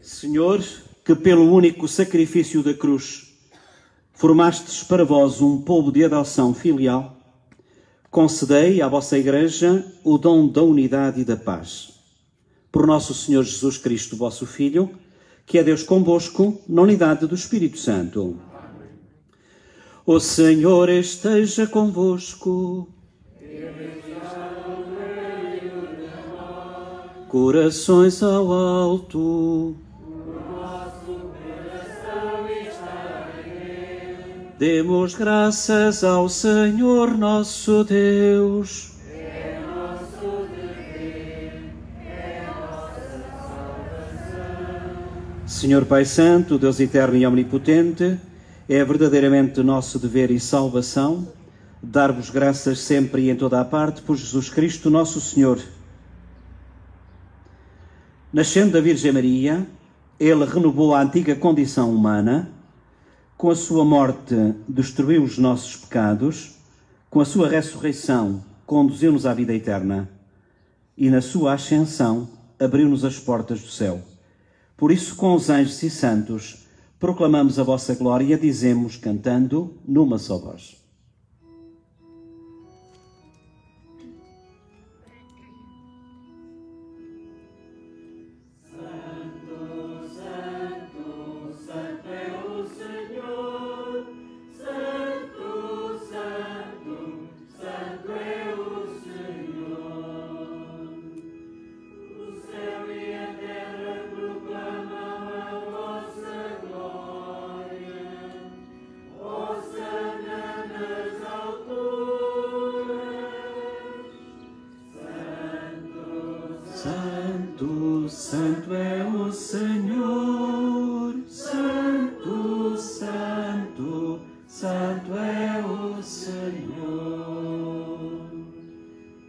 Senhor, que pelo único sacrifício da cruz formastes para vós um povo de adoção filial, concedei à vossa Igreja o dom da unidade e da paz. Por nosso Senhor Jesus Cristo, vosso Filho, que é Deus convosco, na unidade do Espírito Santo. Amém. O Senhor esteja convosco. Corações ao alto. O nosso coração está em Ele. Demos graças ao Senhor nosso Deus. É nosso dever. Senhor Pai Santo, Deus eterno e omnipotente, é verdadeiramente nosso dever e salvação dar-vos graças sempre e em toda a parte por Jesus Cristo, nosso Senhor. Nascendo da Virgem Maria, Ele renovou a antiga condição humana, com a sua morte destruiu os nossos pecados, com a sua ressurreição conduziu-nos à vida eterna e na sua ascensão abriu-nos as portas do céu. Por isso, com os anjos e santos, proclamamos a vossa glória, dizemos, cantando, numa só voz. Santo é o Senhor, Santo, Santo, Santo é o Senhor.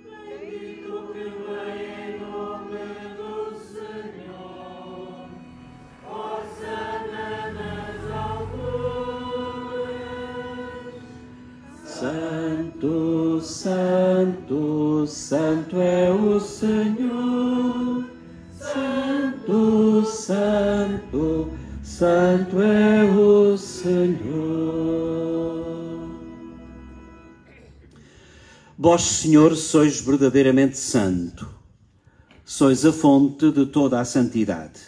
Bendito que vem em nome do Senhor, hosana nas alturas. Santo, Santo, Santo é o Senhor. Santo, Santo, Santo é o Senhor. Vós, Senhor, sois verdadeiramente santo. Sois a fonte de toda a santidade.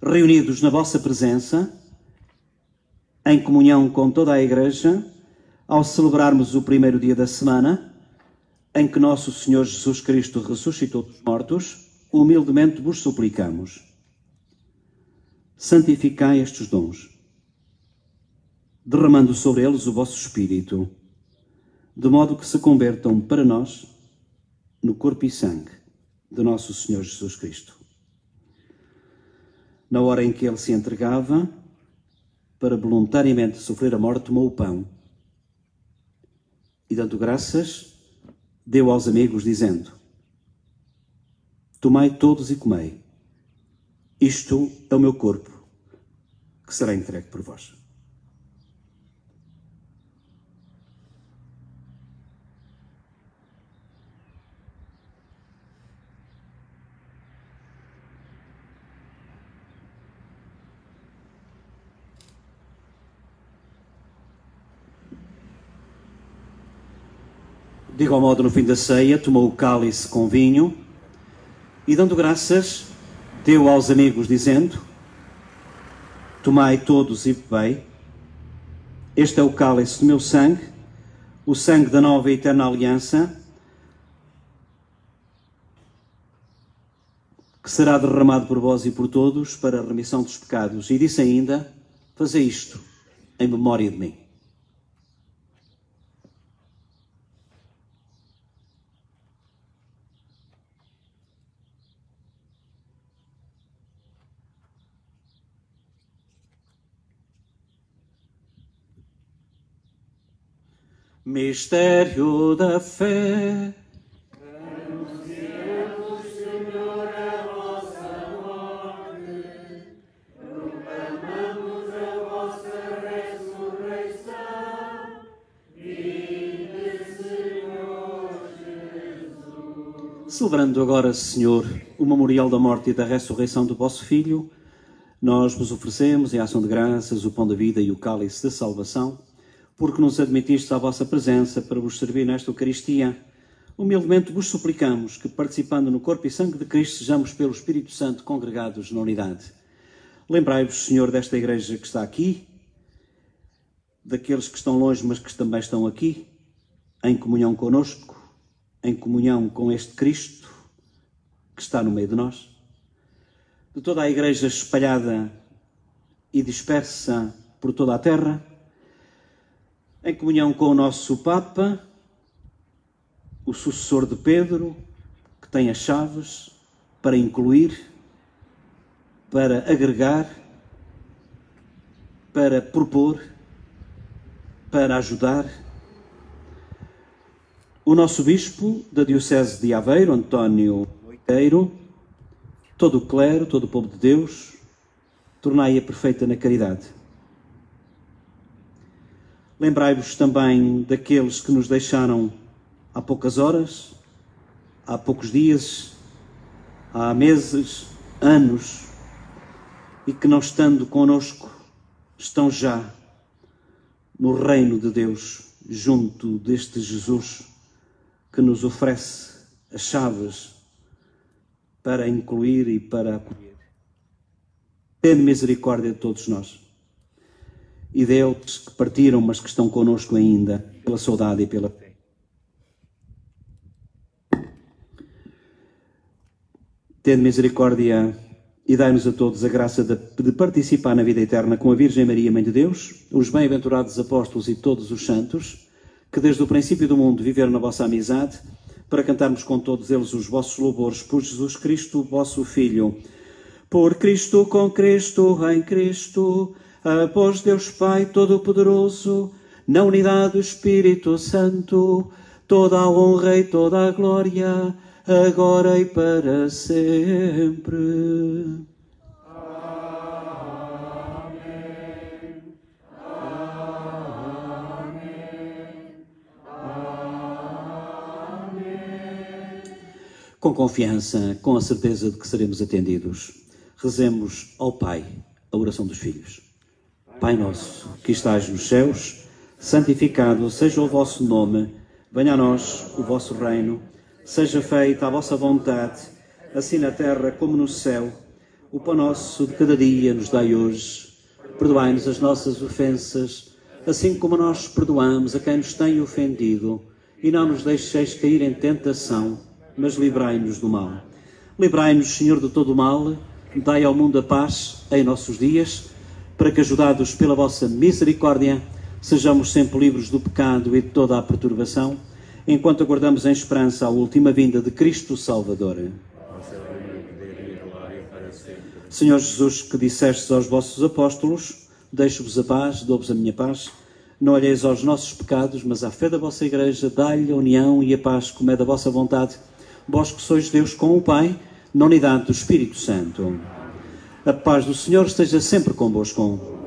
Reunidos na vossa presença, em comunhão com toda a Igreja, ao celebrarmos o primeiro dia da semana, em que nosso Senhor Jesus Cristo ressuscitou dos mortos, humildemente vos suplicamos, santificai estes dons, derramando sobre eles o vosso Espírito, de modo que se convertam para nós no corpo e sangue de nosso Senhor Jesus Cristo. Na hora em que ele se entregava, para voluntariamente sofrer a morte, tomou o pão e, dando graças, deu aos amigos, dizendo: tomai todos e comei. Isto é o meu corpo, que será entregue por vós. De igual modo, no fim da ceia, tomou o cálice com vinho e, dando graças, deu aos amigos, dizendo: tomai todos e bebei. Este é o cálice do meu sangue, o sangue da nova e eterna aliança, que será derramado por vós e por todos para a remissão dos pecados. E disse ainda: fazei isto em memória de mim. Mistério da fé. Anunciamos, Senhor, a vossa morte, proclamamos a vossa ressurreição. Vinde, Senhor Jesus. Celebrando agora, Senhor, o memorial da morte e da ressurreição do vosso Filho, nós vos oferecemos, em ação de graças, o pão da vida e o cálice da salvação, porque nos admitistes à vossa presença para vos servir nesta Eucaristia. Humildemente vos suplicamos que, participando no corpo e sangue de Cristo, sejamos pelo Espírito Santo congregados na unidade. Lembrai-vos, Senhor, desta Igreja que está aqui, daqueles que estão longe, mas que também estão aqui, em comunhão conosco, em comunhão com este Cristo que está no meio de nós, de toda a Igreja espalhada e dispersa por toda a terra, em comunhão com o nosso Papa, o sucessor de Pedro, que tem as chaves para incluir para agregar, para propor, para ajudar. O nosso Bispo da Diocese de Aveiro, António Moiteiro, todo o clero, todo o povo de Deus, tornai-a perfeita na caridade. Lembrai-vos também daqueles que nos deixaram há poucas horas, há poucos dias, há meses, anos, e que, não estando connosco, estão já no reino de Deus, junto deste Jesus que nos oferece as chaves para incluir e para acolher. Tende misericórdia de todos nós e deles que partiram, mas que estão connosco ainda, pela saudade e pela fé. Tende misericórdia e dai-nos a todos a graça de participar na vida eterna com a Virgem Maria, Mãe de Deus, os bem-aventurados apóstolos e todos os santos, que desde o princípio do mundo viveram na vossa amizade, para cantarmos com todos eles os vossos louvores por Jesus Cristo, vosso Filho. Por Cristo, com Cristo, em Cristo, após Deus Pai Todo-Poderoso, na unidade do Espírito Santo, toda a honra e toda a glória, agora e para sempre. Amém. Amém. Amém. Com confiança, com a certeza de que seremos atendidos, rezemos ao Pai a oração dos filhos. Pai nosso, que estais nos céus, santificado seja o vosso nome, venha a nós o vosso reino, seja feita a vossa vontade, assim na terra como no céu. O pão nosso de cada dia nos dai hoje. Perdoai-nos as nossas ofensas, assim como nós perdoamos a quem nos tem ofendido. E não nos deixeis cair em tentação, mas livrai-nos do mal. Livrai-nos, Senhor, de todo o mal. Dai ao mundo a paz em nossos dias, para que, ajudados pela vossa misericórdia, sejamos sempre livres do pecado e de toda a perturbação, enquanto aguardamos em esperança a última vinda de Cristo Salvador. Senhor Jesus, que dissestes aos vossos apóstolos, deixo-vos a paz, dou-vos a minha paz, não olheis aos nossos pecados, mas à fé da vossa Igreja, dai-lhe a união e a paz como é da vossa vontade, vós que sois Deus com o Pai, na unidade do Espírito Santo. A paz do Senhor esteja sempre convosco.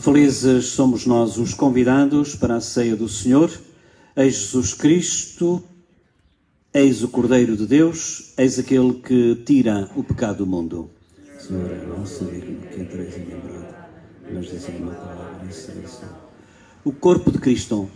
Felizes somos nós os convidados para a ceia do Senhor. Eis Jesus Cristo, eis o Cordeiro de Deus, eis aquele que tira o pecado do mundo. Senhor, não sou digno que entreis em minha morada, mas dizem uma palavra e serei salvo. O corpo de Cristo.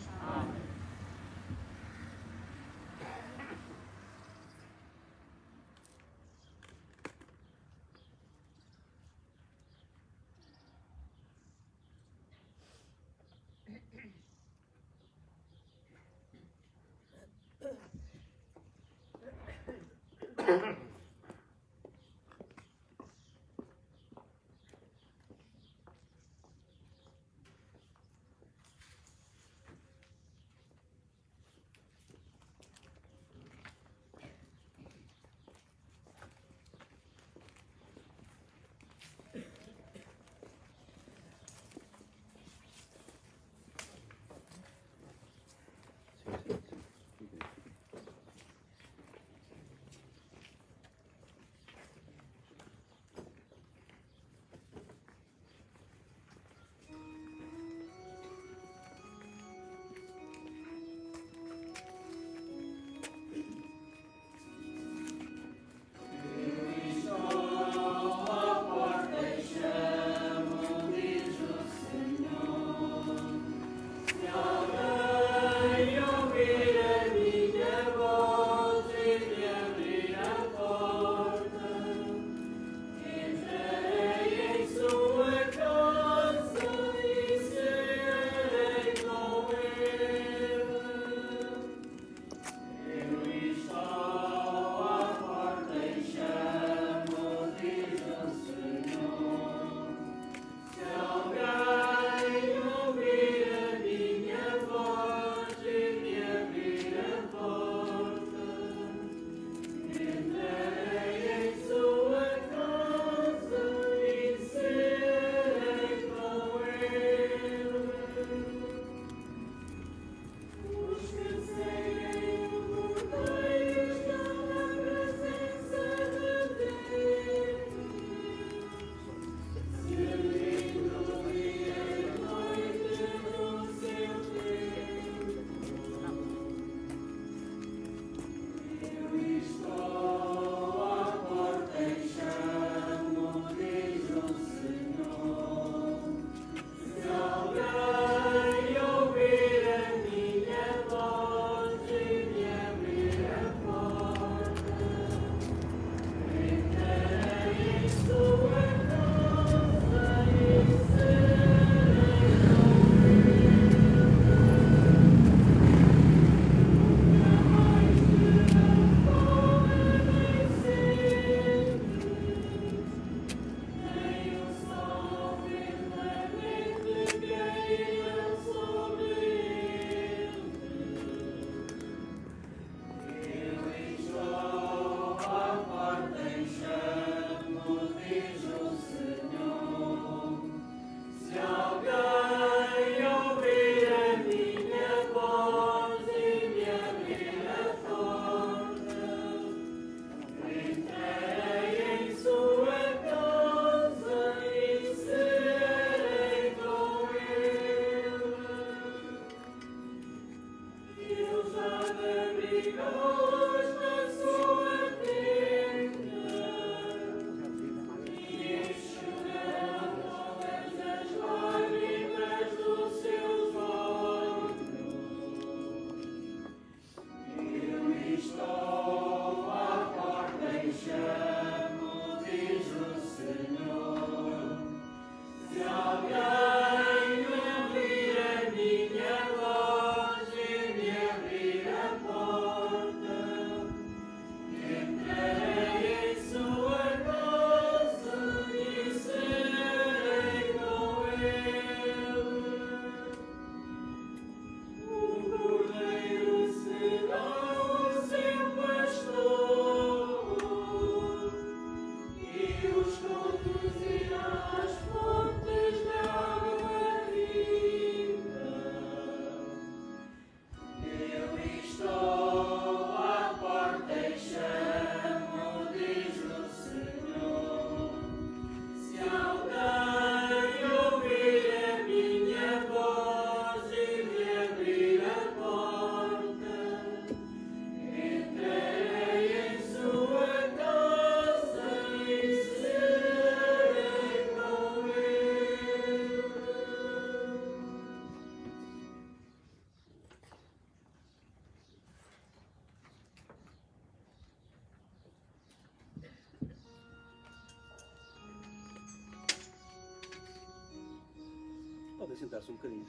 Podem sentar-se um bocadinho.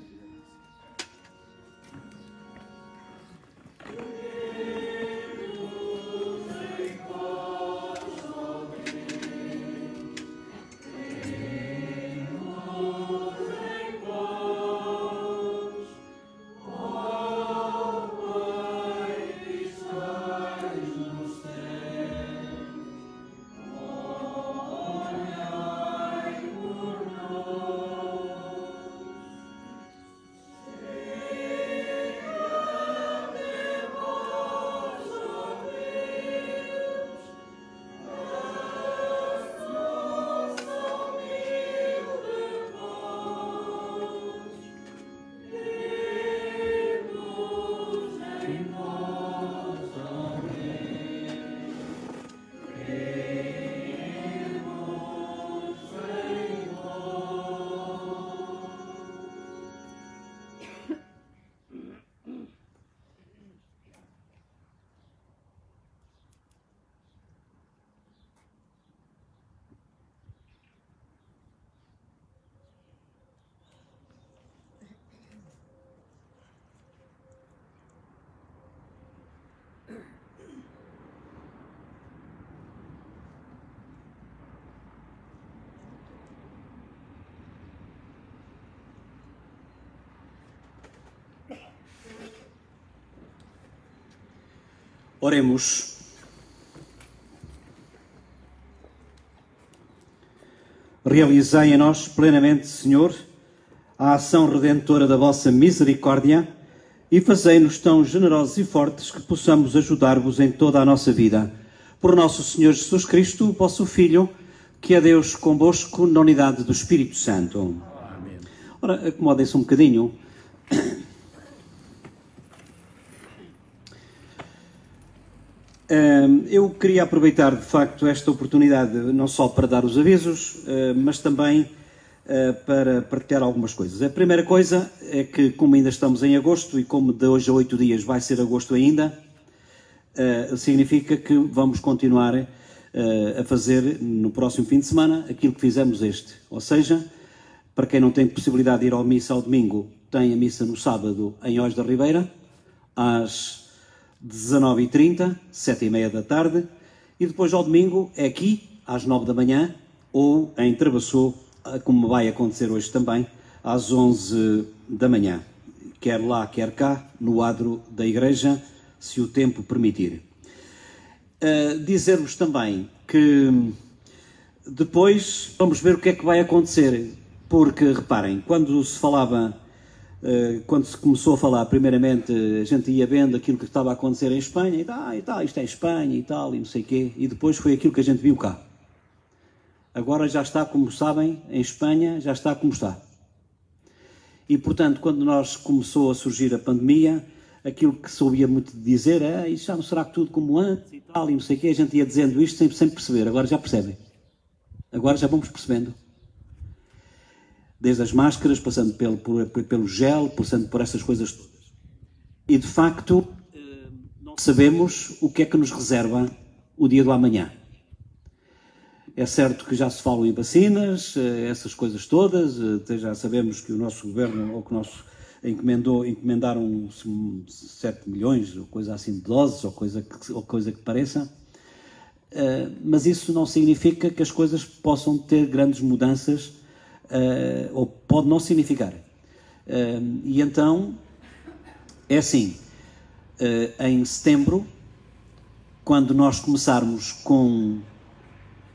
Oremos. Realizai em nós plenamente, Senhor, a ação redentora da vossa misericórdia e fazei-nos tão generosos e fortes que possamos ajudar-vos em toda a nossa vida. Por nosso Senhor Jesus Cristo, vosso Filho, que é Deus convosco na unidade do Espírito Santo. Amém. Ora, acomodem-se um bocadinho. Eu queria aproveitar, de facto, esta oportunidade não só para dar os avisos, mas também para partilhar algumas coisas. A primeira coisa é que, como ainda estamos em agosto e como de hoje a 8 dias vai ser agosto ainda, significa que vamos continuar a fazer no próximo fim de semana aquilo que fizemos este. Ou seja, para quem não tem possibilidade de ir à missa ao domingo, tem a missa no sábado em Oz da Ribeira, às 19h30, 7h30 da tarde, e depois ao domingo é aqui, às 9 da manhã, ou em Travassou, como vai acontecer hoje também, às 11 da manhã. Quer lá, quer cá, no adro da igreja, se o tempo permitir. Dizer-vos também que depois vamos ver o que é que vai acontecer, porque, reparem, quando se começou a falar, primeiramente, a gente ia vendo aquilo que estava a acontecer em Espanha, e tal, isto é Espanha e tal, e não sei o quê, e depois foi aquilo que a gente viu cá. Agora já está, como sabem, em Espanha, já está como está. E, portanto, quando começou a surgir a pandemia, aquilo que se ouvia muito dizer é, isto já não será tudo como antes e tal, e não sei o quê, a gente ia dizendo isto sem perceber, agora já percebem. Agora já vamos percebendo. Desde as máscaras, passando pelo gel, passando por essas coisas todas. E, de facto, não sabemos o que é que nos reserva o dia do amanhã. É certo que já se falam em vacinas, essas coisas todas, já sabemos que o nosso governo, ou que encomendaram 7 milhões, ou coisa assim, de doses, ou coisa que pareça, mas isso não significa que as coisas possam ter grandes mudanças, ou pode não significar. E então, é assim, em setembro, quando nós começarmos com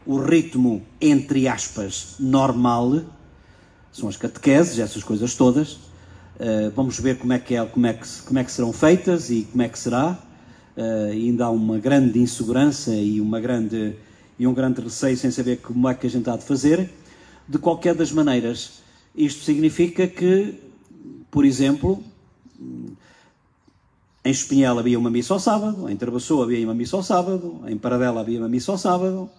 o ritmo, entre aspas, normal, são as catequeses, essas coisas todas, vamos ver como é que serão feitas e como é que será. Ainda há uma grande insegurança e um grande receio sem saber como é que a gente há de fazer. De qualquer das maneiras, isto significa que, por exemplo, em Espinhel havia uma missa ao sábado, em Travassou havia uma missa ao sábado, em Paradela havia uma missa ao sábado.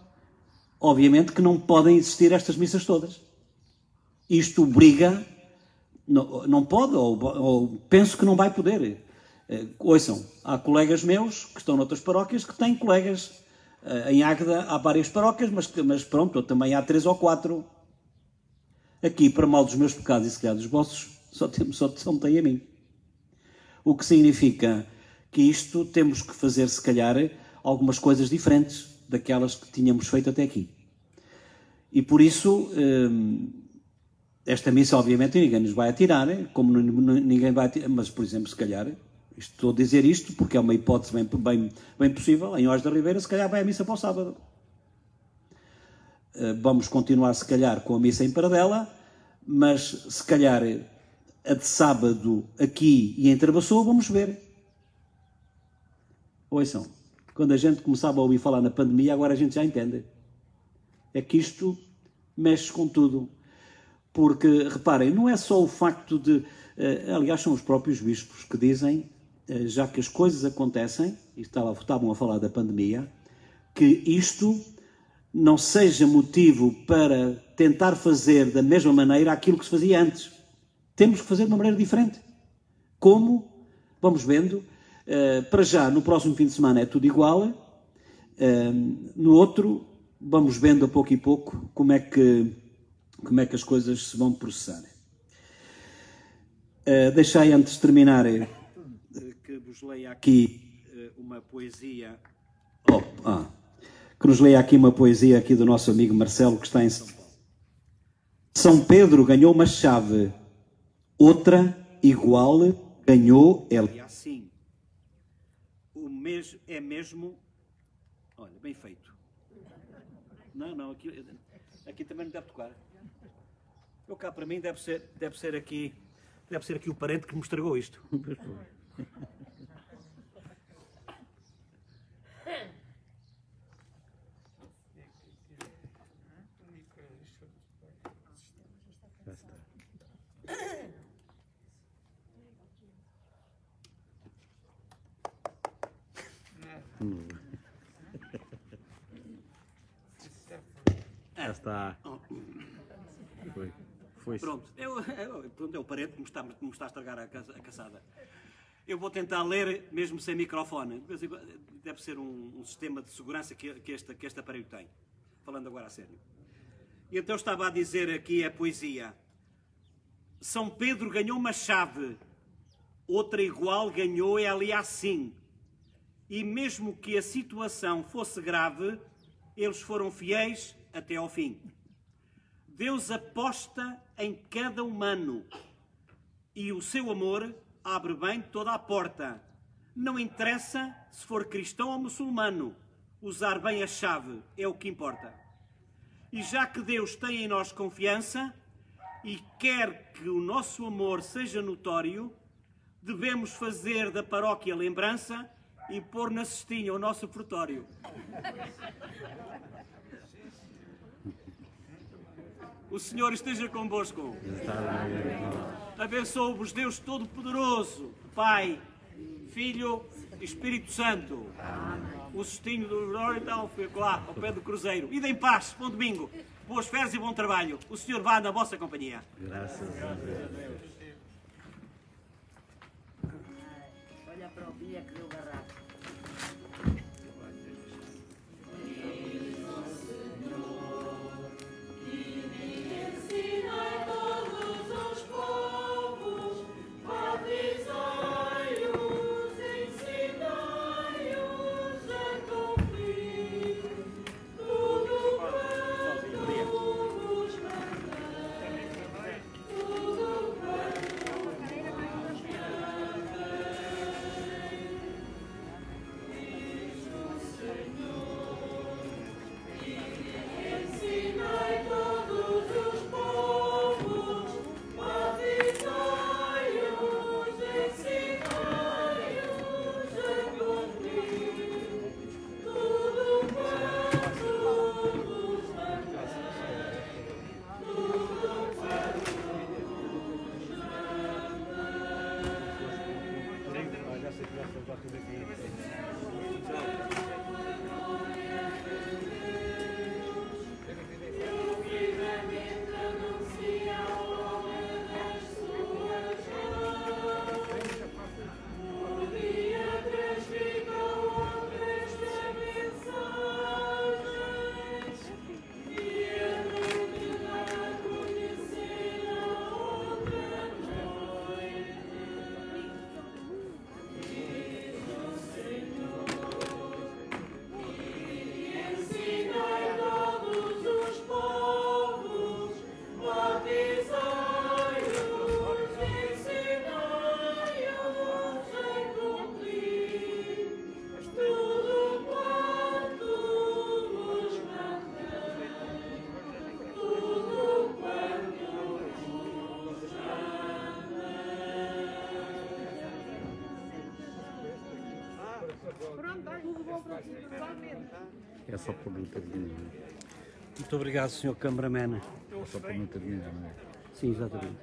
Obviamente que não podem existir estas missas todas. Isto obriga, não pode, ou penso que não vai poder. Ouçam, há colegas meus que estão noutras paróquias que têm colegas. Em Águeda há várias paróquias, mas pronto, também há 3 ou 4. Aqui, para mal dos meus pecados e se calhar dos vossos, só me tem a mim. O que significa que isto temos que fazer, se calhar, algumas coisas diferentes daquelas que tínhamos feito até aqui. E por isso, esta missa, obviamente, ninguém nos vai atirar, como ninguém vai atirar, mas, por exemplo, se calhar, estou a dizer isto porque é uma hipótese bem possível, em Oz da Ribeira, se calhar vai a missa para o sábado. Vamos continuar, se calhar, com a missa em Paradela, mas, se calhar, a de sábado aqui e em Travassou, vamos ver. Ouçam, quando a gente começava a ouvir falar na pandemia, agora a gente já entende. É que isto mexe com tudo. Porque, reparem, não é só o facto de... aliás, são os próprios bispos que dizem, já que as coisas acontecem, e estavam a falar da pandemia, que isto não seja motivo para tentar fazer da mesma maneira aquilo que se fazia antes. Temos que fazer de uma maneira diferente. Como? Vamos vendo. Para já, no próximo fim de semana é tudo igual. No outro, vamos vendo a pouco e pouco como é que as coisas se vão processar. Deixei, antes de terminar, que vos leia aqui uma poesia... que nos leia aqui uma poesia aqui do nosso amigo Marcelo, que está em São Paulo. São Pedro ganhou uma chave, outra igual ganhou ele. Assim, é mesmo... Olha, bem feito. Não, aqui também não deve tocar. Eu cá, para mim, deve ser aqui o parente que me estragou isto. Já está. Foi. Pronto, é o parente que me está a estragar a caçada. Eu vou tentar ler, mesmo sem microfone. Deve ser um sistema de segurança que este aparelho tem. Falando agora a sério. E então estava a dizer aqui a poesia. São Pedro ganhou uma chave, outra igual ganhou ali assim. E mesmo que a situação fosse grave, eles foram fiéis até ao fim. Deus aposta em cada humano e o seu amor abre bem toda a porta. Não interessa se for cristão ou muçulmano, usar bem a chave é o que importa. E já que Deus tem em nós confiança e quer que o nosso amor seja notório, devemos fazer da paróquia lembrança e pôr na cestinha o nosso ofertório. O Senhor esteja convosco. Abençoe-vos Deus Todo-Poderoso, Pai, Filho e Espírito Santo. O cestinho do glória então fica lá ao pé do cruzeiro. Ide em paz, bom domingo, boas férias e bom trabalho. O Senhor vá na vossa companhia. Graças a Deus. Olha para o Bia que deu garrafa. Pronto, olha, tudo bom para ti, totalmente. É só por não ter dinheiro. Muito obrigado, Sr. Cameraman. É só por não ter dinheiro, não é? Sim, exatamente.